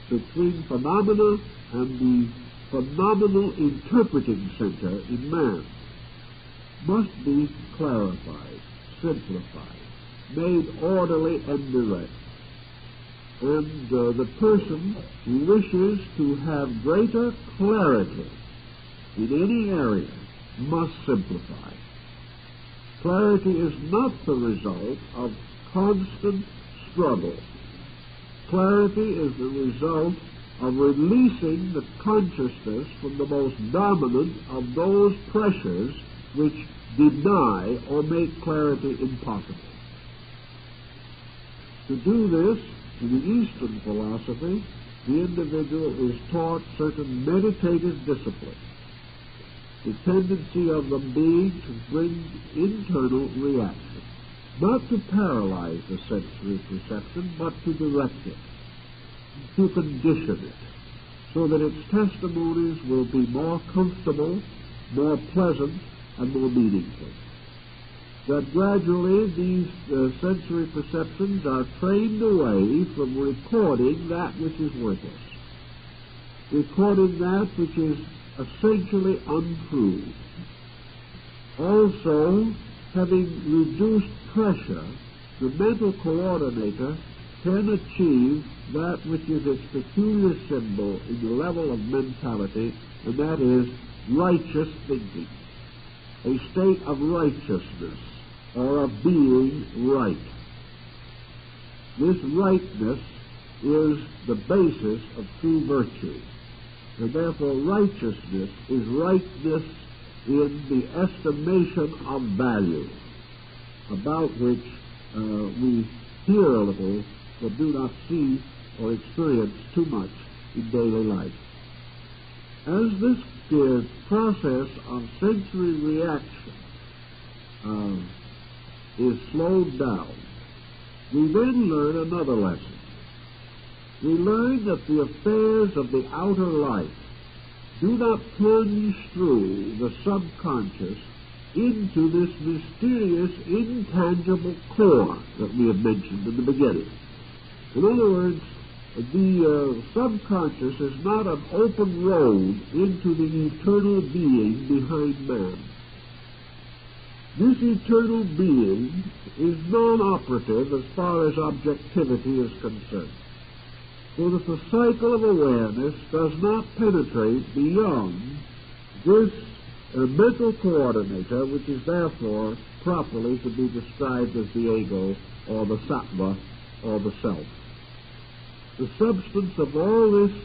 between phenomena and the phenomenal interpreting center in man must be clarified, simplified, made orderly and direct. And the person who wishes to have greater clarity in any area must simplify. Clarity is not the result of constant struggle. Clarity is the result of releasing the consciousness from the most dominant of those pressures which deny or make clarity impossible. To do this, in the Eastern philosophy, the individual is taught certain meditative disciplines, the tendency of them being to bring internal reaction, not to paralyze the sensory perception, but to direct it, to condition it, so that its testimonies will be more comfortable, more pleasant, and more meaningful. That gradually these sensory perceptions are trained away from recording that which is worthless, recording that which is essentially untrue. Also, having reduced pressure, the mental coordinator can achieve that which is its peculiar symbol in the level of mentality, and that is righteous thinking, a state of righteousness, or of being right. This rightness is the basis of true virtue, and therefore righteousness is rightness in the estimation of value, about which we hear a little but do not see or experience too much in daily life. As this process of sensory reaction is slowed down, we then learn another lesson. We learn that the affairs of the outer life do not plunge through the subconscious into this mysterious, intangible core that we have mentioned in the beginning. In other words, the subconscious is not an open road into the eternal being behind man. This eternal being is non-operative as far as objectivity is concerned, so that the cycle of awareness does not penetrate beyond this mental coordinator, which is therefore properly to be described as the ego, or the sattva, or the self. The substance of all this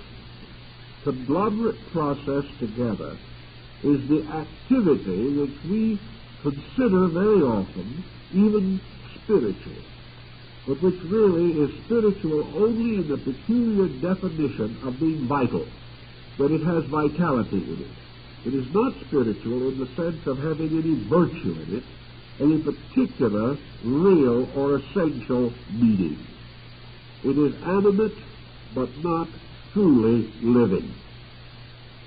conglomerate process together is the activity which we consider very often even spiritual, but which really is spiritual only in the peculiar definition of being vital, that it has vitality in it. It is not spiritual in the sense of having any virtue in it, any particular real or essential meaning. It is animate, but not truly living,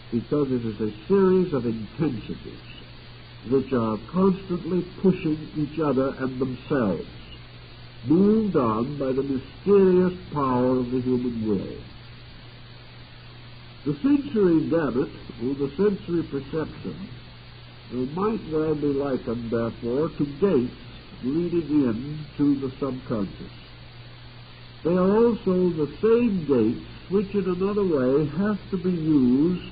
because it is a series of intensities which are constantly pushing each other and themselves, moved on by the mysterious power of the human will. The sensory gamut, or the sensory perception, might well be likened, therefore, to gates leading in to the subconscious. They are also the same gates which, in another way, have to be used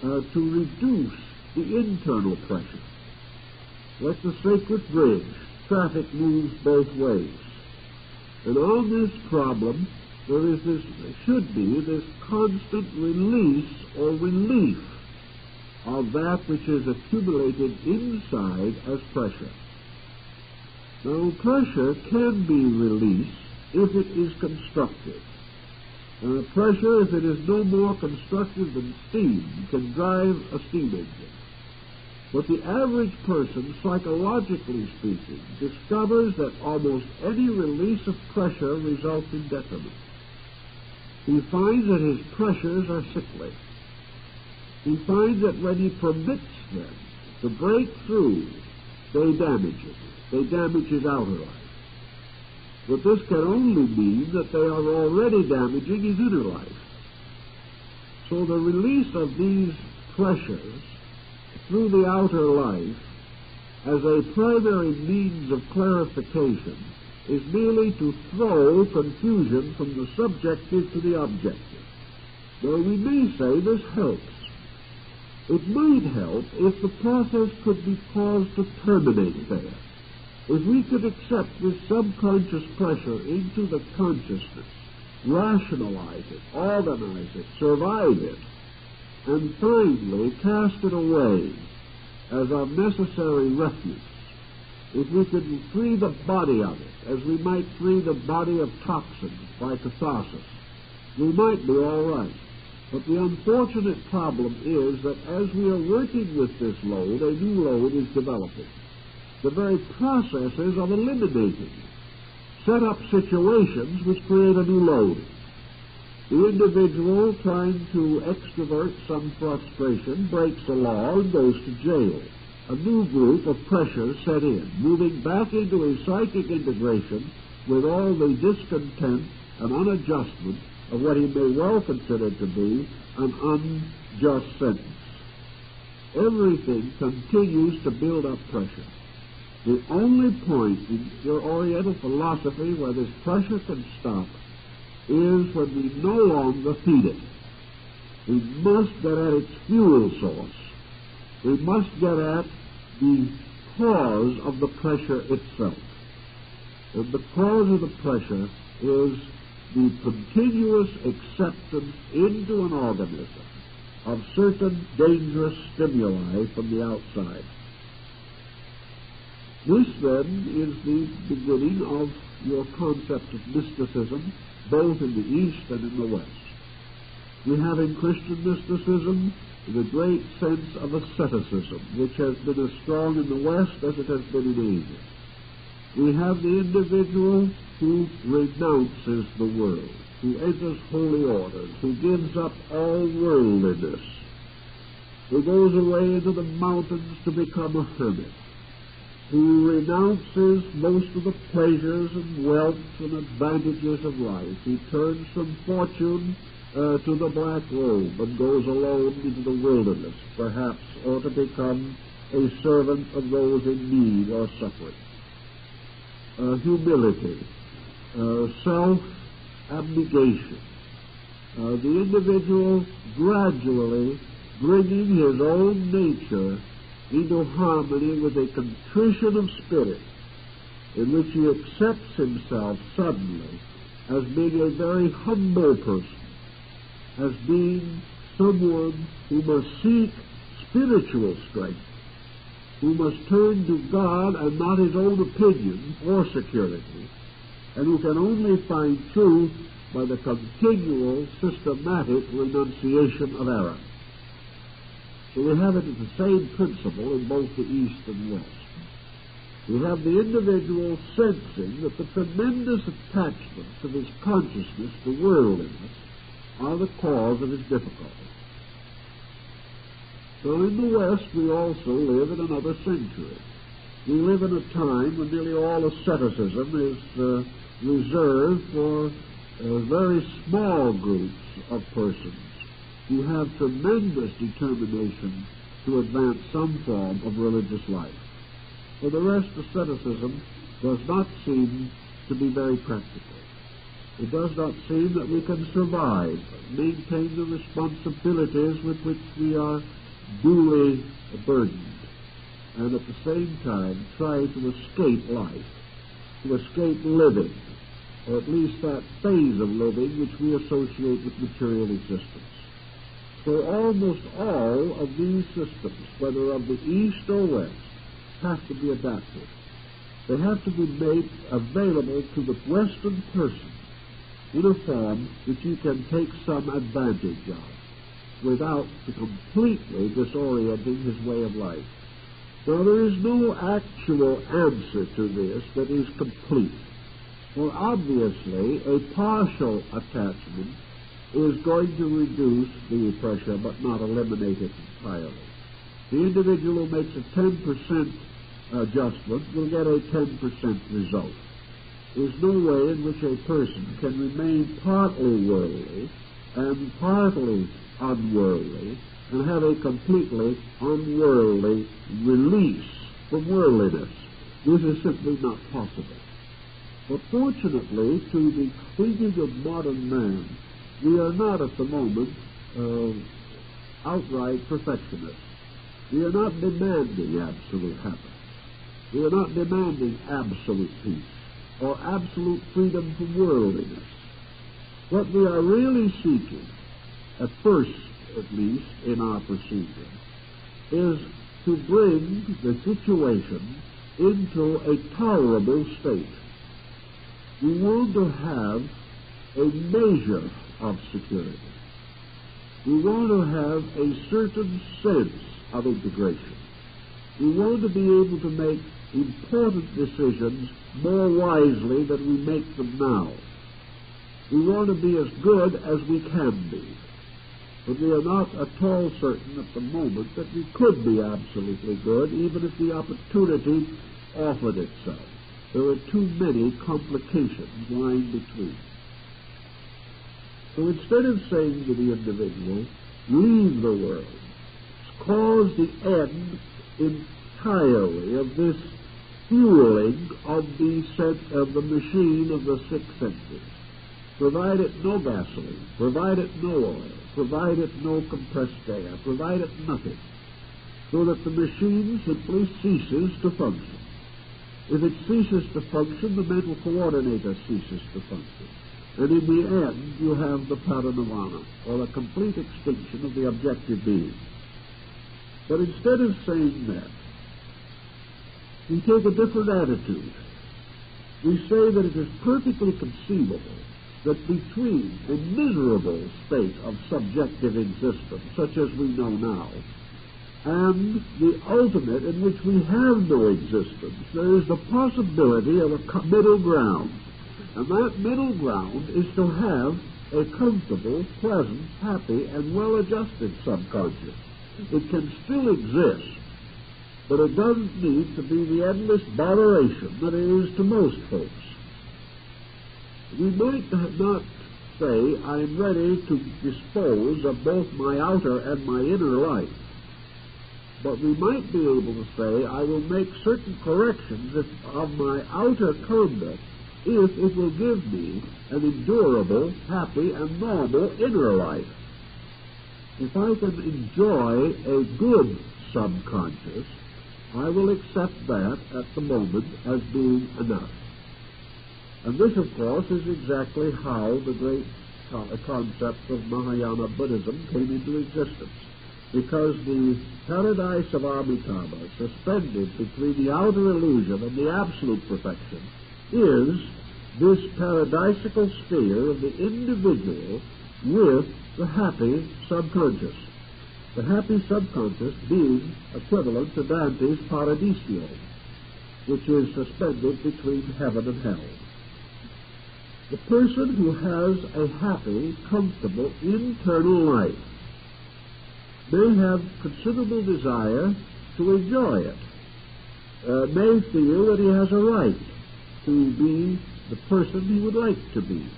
to reduce the internal pressure. Like the sacred bridge, traffic moves both ways. And on this problem, there should be this constant release or relief of that which is accumulated inside as pressure. Now, pressure can be released if it is constructive. Pressure, if it is no more constructive than steam, can drive a steam engine. But the average person, psychologically speaking, discovers that almost any release of pressure results in detriment. He finds that his pressures are sickly. He finds that when he permits them to break through, they damage it. They damage his outer life. But this can only mean that they are already damaging his inner life. So the release of these pressures through the outer life as a primary means of clarification is merely to throw confusion from the subjective to the objective. Now we may say this helps. It might help if the process could be caused to terminate there. If we could accept this subconscious pressure into the consciousness, rationalize it, organize it, survive it, and finally cast it away as our necessary refuge. If we could free the body of it, as we might free the body of toxins by catharsis, we might be all right. But the unfortunate problem is that as we are working with this load, a new load is developing. The very processes of eliminating set up situations which create a new load. The individual trying to extrovert some frustration breaks the law and goes to jail. A new group of pressures set in, moving back into a psychic integration with all the discontent and unadjustment of what he may well consider to be an unjust sentence. Everything continues to build up pressure. The only point in your Oriental philosophy where this pressure can stop is when we no longer feed it. We must get at its fuel source. We must get at the cause of the pressure itself. And the cause of the pressure is the continuous acceptance into an organism of certain dangerous stimuli from the outside. This, then, is the beginning of your concept of mysticism, both in the East and in the West. We have in Christian mysticism the great sense of asceticism, which has been as strong in the West as it has been in Asia. We have the individual who renounces the world, who enters holy orders, who gives up all worldliness, who goes away into the mountains to become a hermit, who renounces most of the pleasures and wealth and advantages of life. He turns from fortune to the black robe and goes alone into the wilderness, perhaps, or to become a servant of those in need or suffering. Humility, self-abnegation, the individual gradually bringing his own nature into harmony with a contrition of spirit in which he accepts himself suddenly as being a very humble person, as being someone who must seek spiritual strength, who must turn to God and not his own opinion or security, and who can only find truth by the continual systematic renunciation of error. So we have it as the same principle in both the East and West. We have the individual sensing that the tremendous attachments of his consciousness to worldliness are the cause of his difficulty. So in the West we also live in another century. We live in a time when nearly all asceticism is reserved for very small groups of persons who have tremendous determination to advance some form of religious life. For the rest, asceticism does not seem to be very practical. It does not seem that we can survive, maintain the responsibilities with which we are duly burdened, and at the same time try to escape life, to escape living, or at least that phase of living which we associate with material existence. So almost all of these systems, whether of the East or West, have to be adapted. They have to be made available to the Western person in a form that you can take some advantage of without completely disorienting his way of life. Now, there is no actual answer to this that is complete. For obviously, a partial attachment is going to reduce the pressure but not eliminate it entirely. The individual who makes a 10% adjustment will get a 10% result. There's no way in which a person can remain partly worldly and partly unworldly and have a completely unworldly release from worldliness. This is simply not possible. But fortunately, to the thinking of modern man, we are not at the moment outright perfectionists. We are not demanding absolute happiness. We are not demanding absolute peace or absolute freedom from worldliness. What we are really seeking, at first at least in our procedure, is to bring the situation into a tolerable state. We want to have a measure of security. We want to have a certain sense of integration. We want to be able to make important decisions more wisely than we make them now. We want to be as good as we can be. But we are not at all certain at the moment that we could be absolutely good, even if the opportunity offered itself. There are too many complications lying between. So instead of saying to the individual, leave the world, cause the end entirely of this fueling of the machine of the six senses. Provide it no gasoline, provide it no oil, provide it no compressed air, provide it nothing, so that the machine simply ceases to function. If it ceases to function, the mental coordinator ceases to function. And in the end, you have the paranirvana, or a complete extinction of the objective being. But instead of saying that, we take a different attitude. We say that it is perfectly conceivable that between a miserable state of subjective existence, such as we know now, and the ultimate in which we have no existence, there is the possibility of a middle ground. And that middle ground is to have a comfortable, pleasant, happy, and well-adjusted subconscious. It can still exist, but it doesn't need to be the endless botheration that it is to most folks. We might not say, I'm ready to dispose of both my outer and my inner life, but we might be able to say, I will make certain corrections of my outer conduct if it will give me an endurable, happy, and normal inner life. If I can enjoy a good subconscious, I will accept that at the moment as being enough. And this, of course, is exactly how the great concept of Mahayana Buddhism came into existence. Because the paradise of Amitabha, suspended between the outer illusion and the absolute perfection, is this paradisical sphere of the individual with the happy subconscious. The happy subconscious being equivalent to Dante's Paradiso, which is suspended between heaven and hell. The person who has a happy, comfortable, internal life may have considerable desire to enjoy it, may feel that he has a right to be the person he would like to be,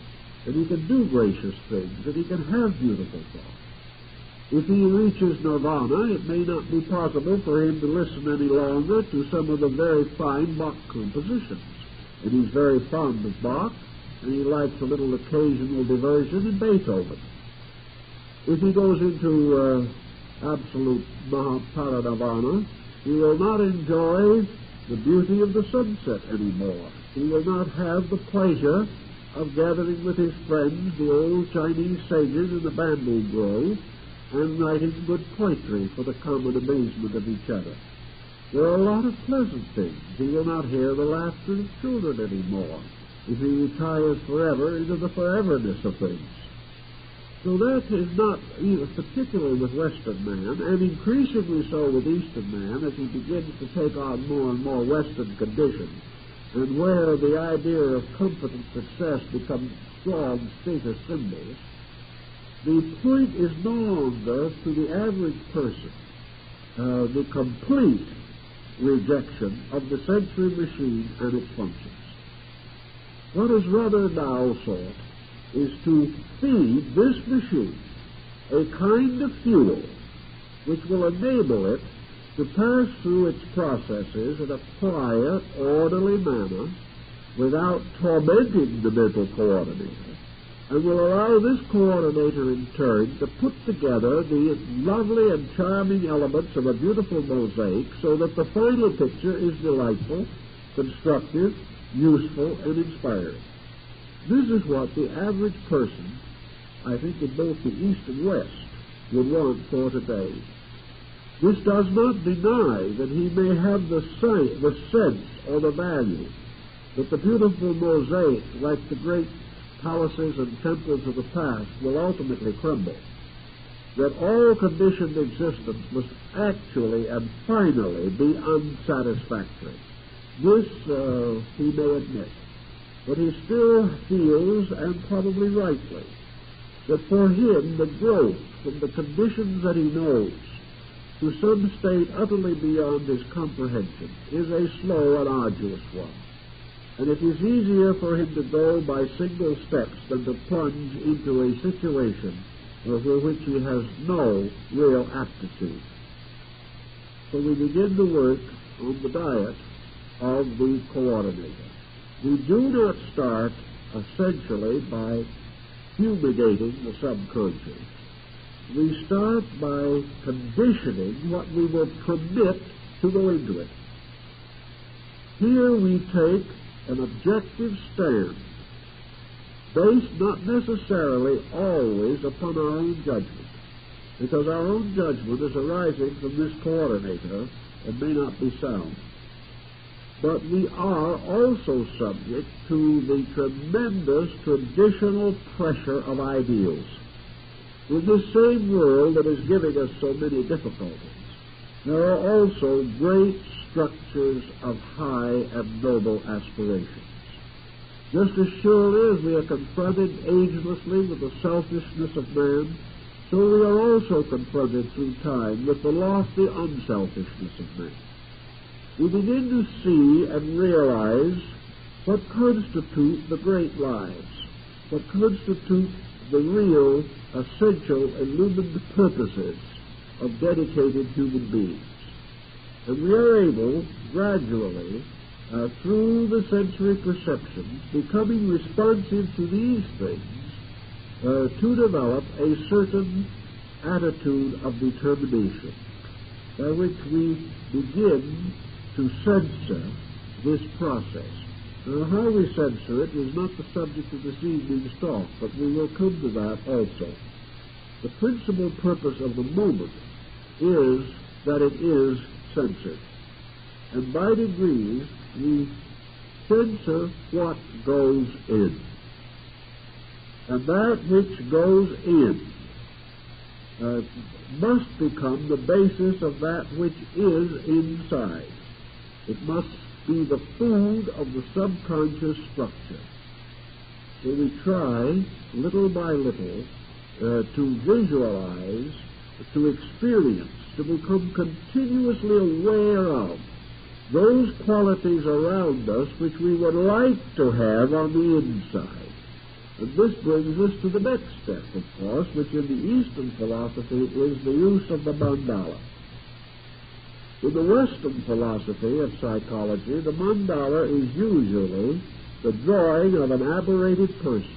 that he can do gracious things, that he can have beautiful thoughts. If he reaches nirvana, it may not be possible for him to listen any longer to some of the very fine Bach compositions. And he's very fond of Bach, and he likes a little occasional diversion in Beethoven. If he goes into absolute paranirvana, he will not enjoy the beauty of the sunset anymore. He will not have the pleasure of gathering with his friends, the old Chinese sages in the bamboo grove, and writing good poetry for the common amazement of each other. There are a lot of pleasant things. He will not hear the laughter of children anymore if he retires forever into the foreverness of things. So that is not, even particularly with Western man, and increasingly so with Eastern man, as he begins to take on more and more Western conditions, and where the idea of comfort and success becomes strong status symbols. The point is no longer to the average person the complete rejection of the sensory machine and its functions. What is rather now sought is to feed this machine a kind of fuel which will enable it to pass through its processes in a quiet, orderly manner without tormenting the mental coordinator, and will allow this coordinator in turn to put together the lovely and charming elements of a beautiful mosaic so that the final picture is delightful, constructive, useful, and inspiring. This is what the average person, I think in both the East and West, would want for today. This does not deny that he may have the sense or the value that the beautiful mosaic, like the great palaces and temples of the past, will ultimately crumble. That all conditioned existence must actually and finally be unsatisfactory. This he may admit. But he still feels, and probably rightly, that for him the growth from the conditions that he knows to some state utterly beyond his comprehension is a slow and arduous one. And it is easier for him to go by single steps than to plunge into a situation for which he has no real aptitude. So we begin to work on the diet of the coordinator. We do not start essentially by fumigating the subconscious. We start by conditioning what we will permit to go into it. Here we take an objective stand, based not necessarily always upon our own judgment, because our own judgment is arising from this coordinator and may not be sound. But we are also subject to the tremendous traditional pressure of ideals. In this same world that is giving us so many difficulties, there are also great structures of high and noble aspirations. Just as surely as we are confronted agelessly with the selfishness of man, so we are also confronted through time with the lofty unselfishness of man. We begin to see and realize what constitute the great lives, what constitute the real, essential, illumined purposes of dedicated human beings. And we are able, gradually, through the sensory perceptions, becoming responsive to these things, to develop a certain attitude of determination, by which we begin to censor this process. Now, how we censor it is not the subject of this evening's talk, but we will come to that also. The principal purpose of the moment is that it is censored. And by degrees, we censor what goes in. And that which goes in must become the basis of that which is inside. It must be the food of the subconscious structure. So we try, little by little, to visualize, to experience, to become continuously aware of those qualities around us which we would like to have on the inside. And this brings us to the next step, of course, which in the Eastern philosophy is the use of the mandala. In the Western philosophy of psychology, the mandala is usually the drawing of an aberrated person,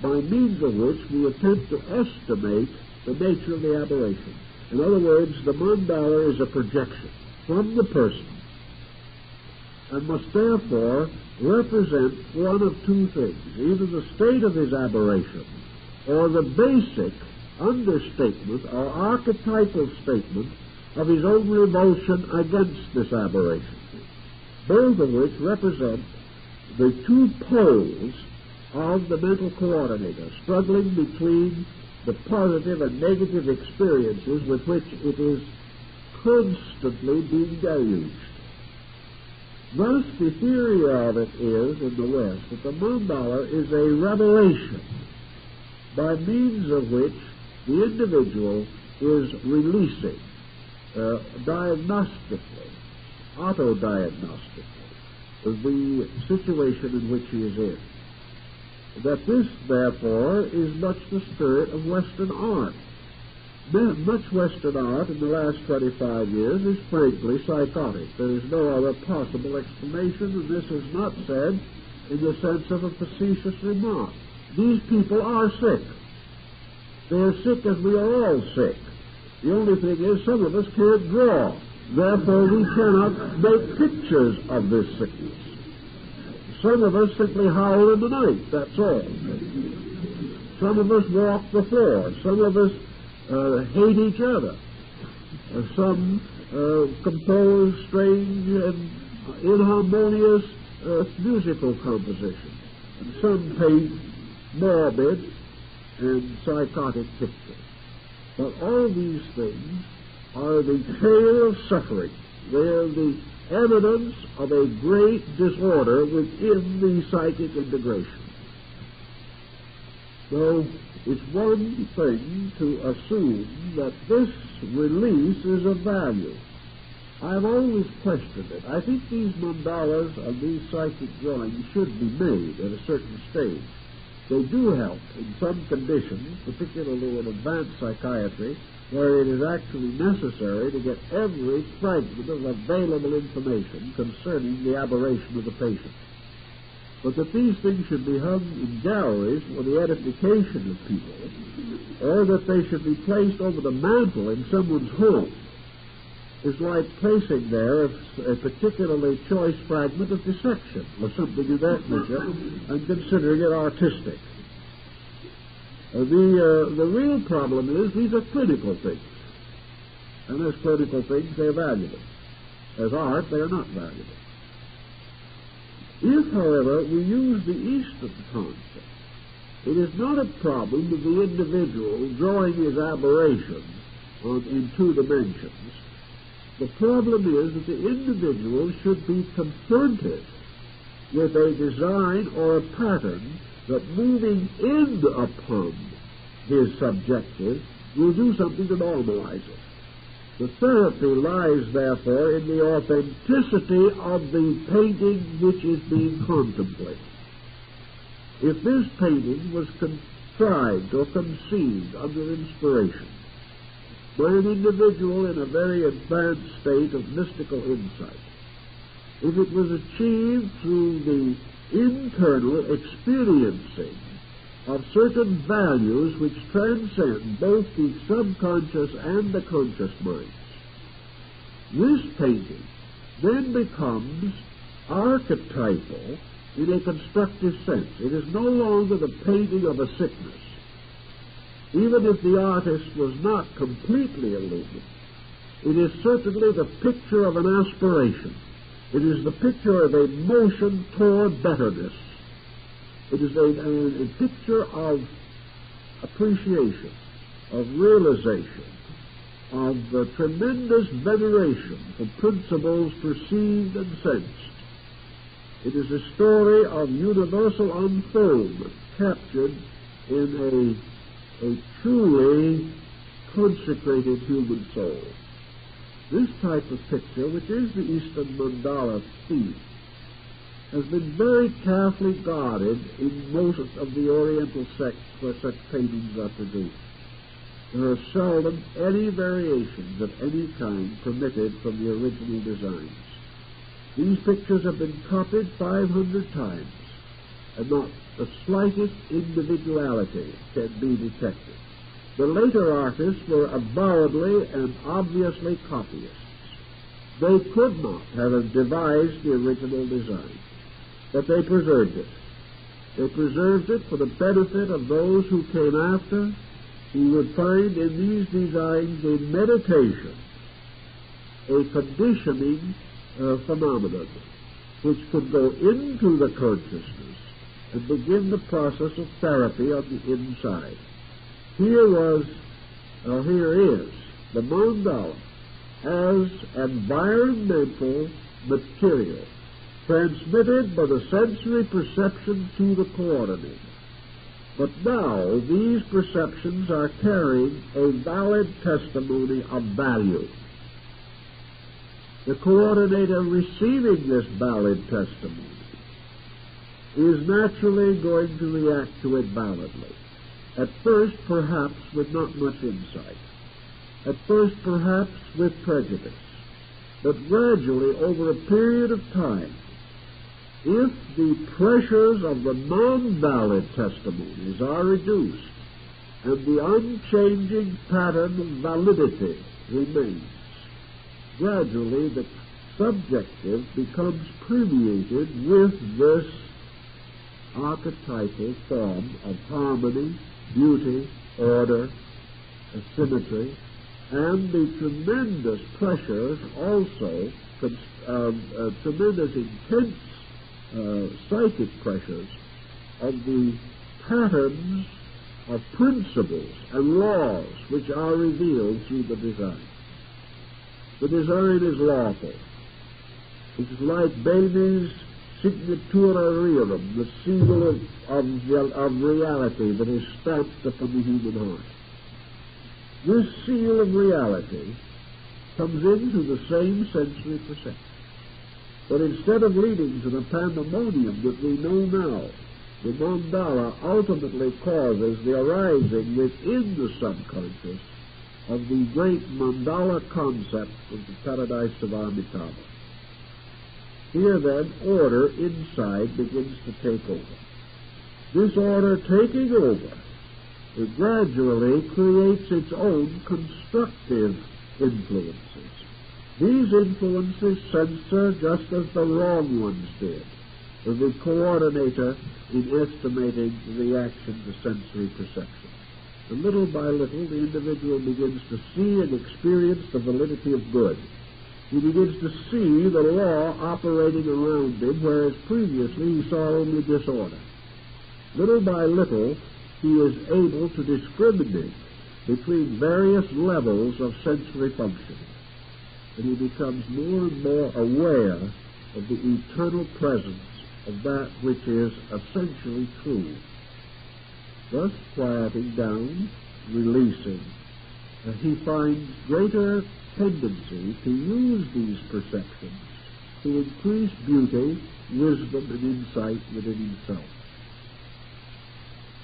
by means of which we attempt to estimate the nature of the aberration. In other words, the mandala is a projection from the person, and must therefore represent one of two things: either the state of his aberration, or the basic understatement or archetypal statement of his own revulsion against this aberration, both of which represent the two poles of the mental coordinator, struggling between the positive and negative experiences with which it is constantly being deluged. Thus, the theory of it is, in the West, that the mandala is a revelation by means of which the individual is releasing diagnostically, auto-diagnostically, the situation in which he is in. That this, therefore, is much the spirit of Western art. Much Western art in the last 25 years is frankly psychotic. There is no other possible explanation, and this is not said in the sense of a facetious remark. These people are sick. They are sick as we are all sick. The only thing is some of us can't draw. Therefore, we cannot make pictures of this sickness. Some of us simply howl in the night, that's all. Some of us walk the floor. Some of us hate each other. Some compose strange and inharmonious musical compositions. And some paint morbid and psychotic pictures. But all these things are the tale of suffering. They are the evidence of a great disorder within the psychic integration. So it's one thing to assume that this release is of value. I've always questioned it. I think these mandalas and these psychic drawings should be made at a certain stage. They do help in some conditions, particularly in advanced psychiatry, where it is actually necessary to get every fragment of available information concerning the aberration of the patient. But that these things should be hung in galleries for the edification of people, or that they should be placed over the mantel in someone's home, is like placing there a particularly choice fragment of dissection or something of that nature and considering it artistic. The real problem is these are clinical things. And as clinical things, they're valuable. As art, they are not valuable. If, however, we use the Eastern concept, it is not a problem of the individual drawing his aberration in two dimensions. The problem is that the individual should be confronted with a design or a pattern that, moving in upon his subjective, will do something to normalize it. The therapy lies, therefore, in the authenticity of the painting which is being contemplated. If this painting was contrived or conceived under inspiration by an individual in a very advanced state of mystical insight, if it was achieved through the internal experiencing of certain values which transcend both the subconscious and the conscious minds, this painting then becomes archetypal in a constructive sense. It is no longer the painting of a sickness. Even if the artist was not completely illumined, it is certainly the picture of an aspiration. It is the picture of a motion toward betterness. It is a picture of appreciation, of realization, of tremendous veneration for principles perceived and sensed. It is a story of universal unfoldment captured in a truly consecrated human soul. This type of picture, which is the Eastern mandala theme, has been very carefully guarded in most of the Oriental sects where such paintings are produced. There are seldom any variations of any kind permitted from the original designs. These pictures have been copied 500 times, and not the slightest individuality can be detected. The later artists were avowedly and obviously copyists. They could not have devised the original design, but they preserved it. They preserved it for the benefit of those who came after, who would find in these designs a meditation, a conditioning phenomenon, which could go into the consciousness and begin the process of therapy on the inside. Here is the mandala as environmental material transmitted by the sensory perception to the coordinator. But now these perceptions are carrying a valid testimony of value. The coordinator receiving this valid testimony is naturally going to react to it validly. At first, perhaps, with not much insight. At first, perhaps, with prejudice. But gradually, over a period of time, if the pressures of the non-valid testimonies are reduced and the unchanging pattern of validity remains, gradually the subjective becomes permeated with this archetypal form of harmony, beauty, order, symmetry, and the tremendous pressures also, tremendous intense psychic pressures of the patterns of principles and laws which are revealed through the design. The design is lawful. It is like baby's signatura rerum, the seal of reality that is stamped upon the human heart. This seal of reality comes into the same sensory perception. But instead of leading to the pandemonium that we know now, the mandala ultimately causes the arising within the subconscious of the great mandala concept of the paradise of Amitabha. Here then, order inside begins to take over. This order taking over, it gradually creates its own constructive influences. These influences censor just as the wrong ones did, the coordinator in estimating the reaction to sensory perception. And little by little, the individual begins to see and experience the validity of good. He begins to see the law operating around him, whereas previously he saw only disorder. Little by little, he is able to discriminate between various levels of sensory functioning. And he becomes more and more aware of the eternal presence of that which is essentially true, thus quieting down, releasing. He finds greater tendency to use these perceptions to increase beauty, wisdom, and insight within himself.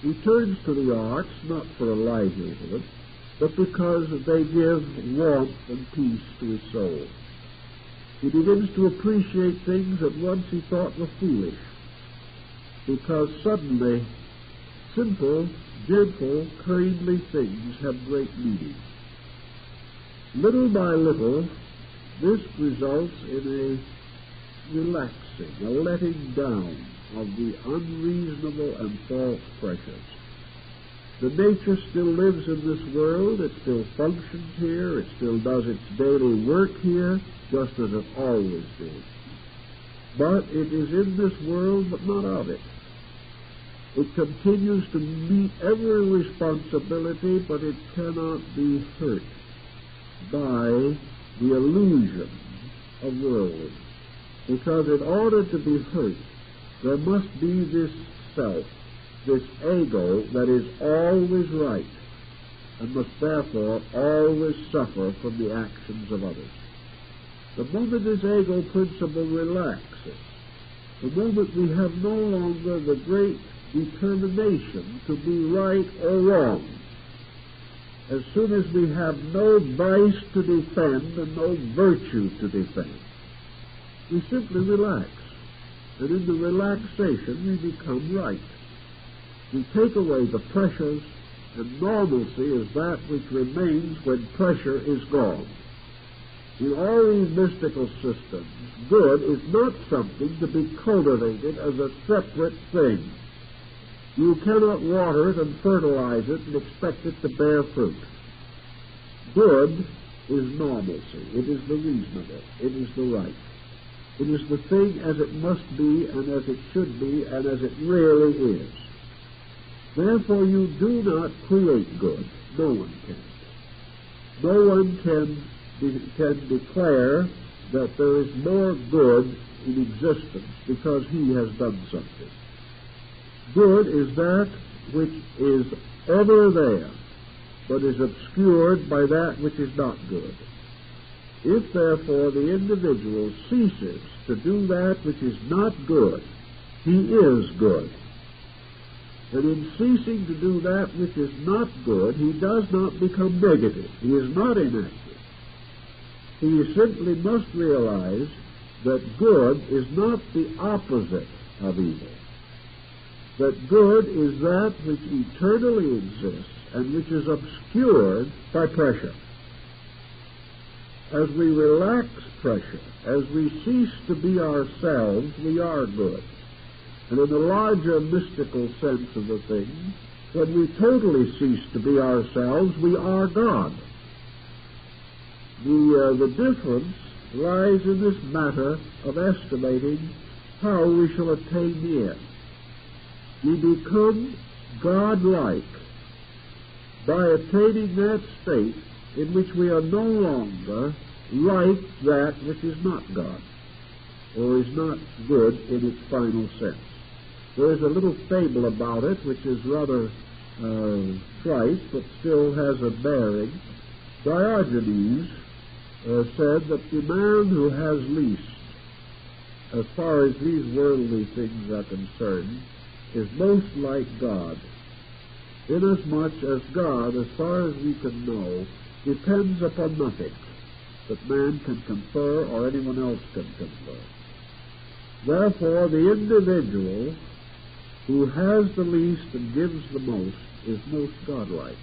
He turns to the arts not for a livelihood, but because they give warmth and peace to his soul. He begins to appreciate things that once he thought were foolish, because suddenly simple, gentle, kindly things have great meaning. Little by little, this results in a relaxing, a letting down of the unreasonable and false pressures. The nature still lives in this world, it still functions here, it still does its daily work here, just as it always did. But it is in this world, but not of it. It continues to meet every responsibility, but it cannot be hurt by the illusion of worldliness. Because in order to be hurt, there must be this self, this ego that is always right and must therefore always suffer from the actions of others. The moment this ego principle relaxes, the moment we have no longer the great determination to be right or wrong, as soon as we have no vice to defend and no virtue to defend, we simply relax. And in the relaxation we become right. We take away the pressures, and normalcy is that which remains when pressure is gone. In all these mystical systems, good is not something to be cultivated as a separate thing. You cannot water it and fertilize it and expect it to bear fruit. Good is normalcy. It is the reasonable. It is the right. It is the thing as it must be and as it should be and as it really is. Therefore, you do not create good. No one can. No one can declare that there is more good in existence because he has done something. Good is that which is ever there, but is obscured by that which is not good. If, therefore, the individual ceases to do that which is not good, he is good. And in ceasing to do that which is not good, he does not become negative. He is not inactive. He simply must realize that good is not the opposite of evil. That good is that which eternally exists and which is obscured by pressure. As we relax pressure, as we cease to be ourselves, we are good. And in the larger mystical sense of the thing, when we totally cease to be ourselves, we are God. The difference lies in this matter of estimating how we shall attain the end. We become God-like by attaining that state in which we are no longer like that which is not God, or is not good in its final sense. There is a little fable about it which is rather trite, but still has a bearing. Diogenes said that the man who has least, as far as these worldly things are concerned, is most like God, inasmuch as God, as far as we can know, depends upon nothing that man can confer or anyone else can confer. Therefore, the individual who has the least and gives the most is most godlike.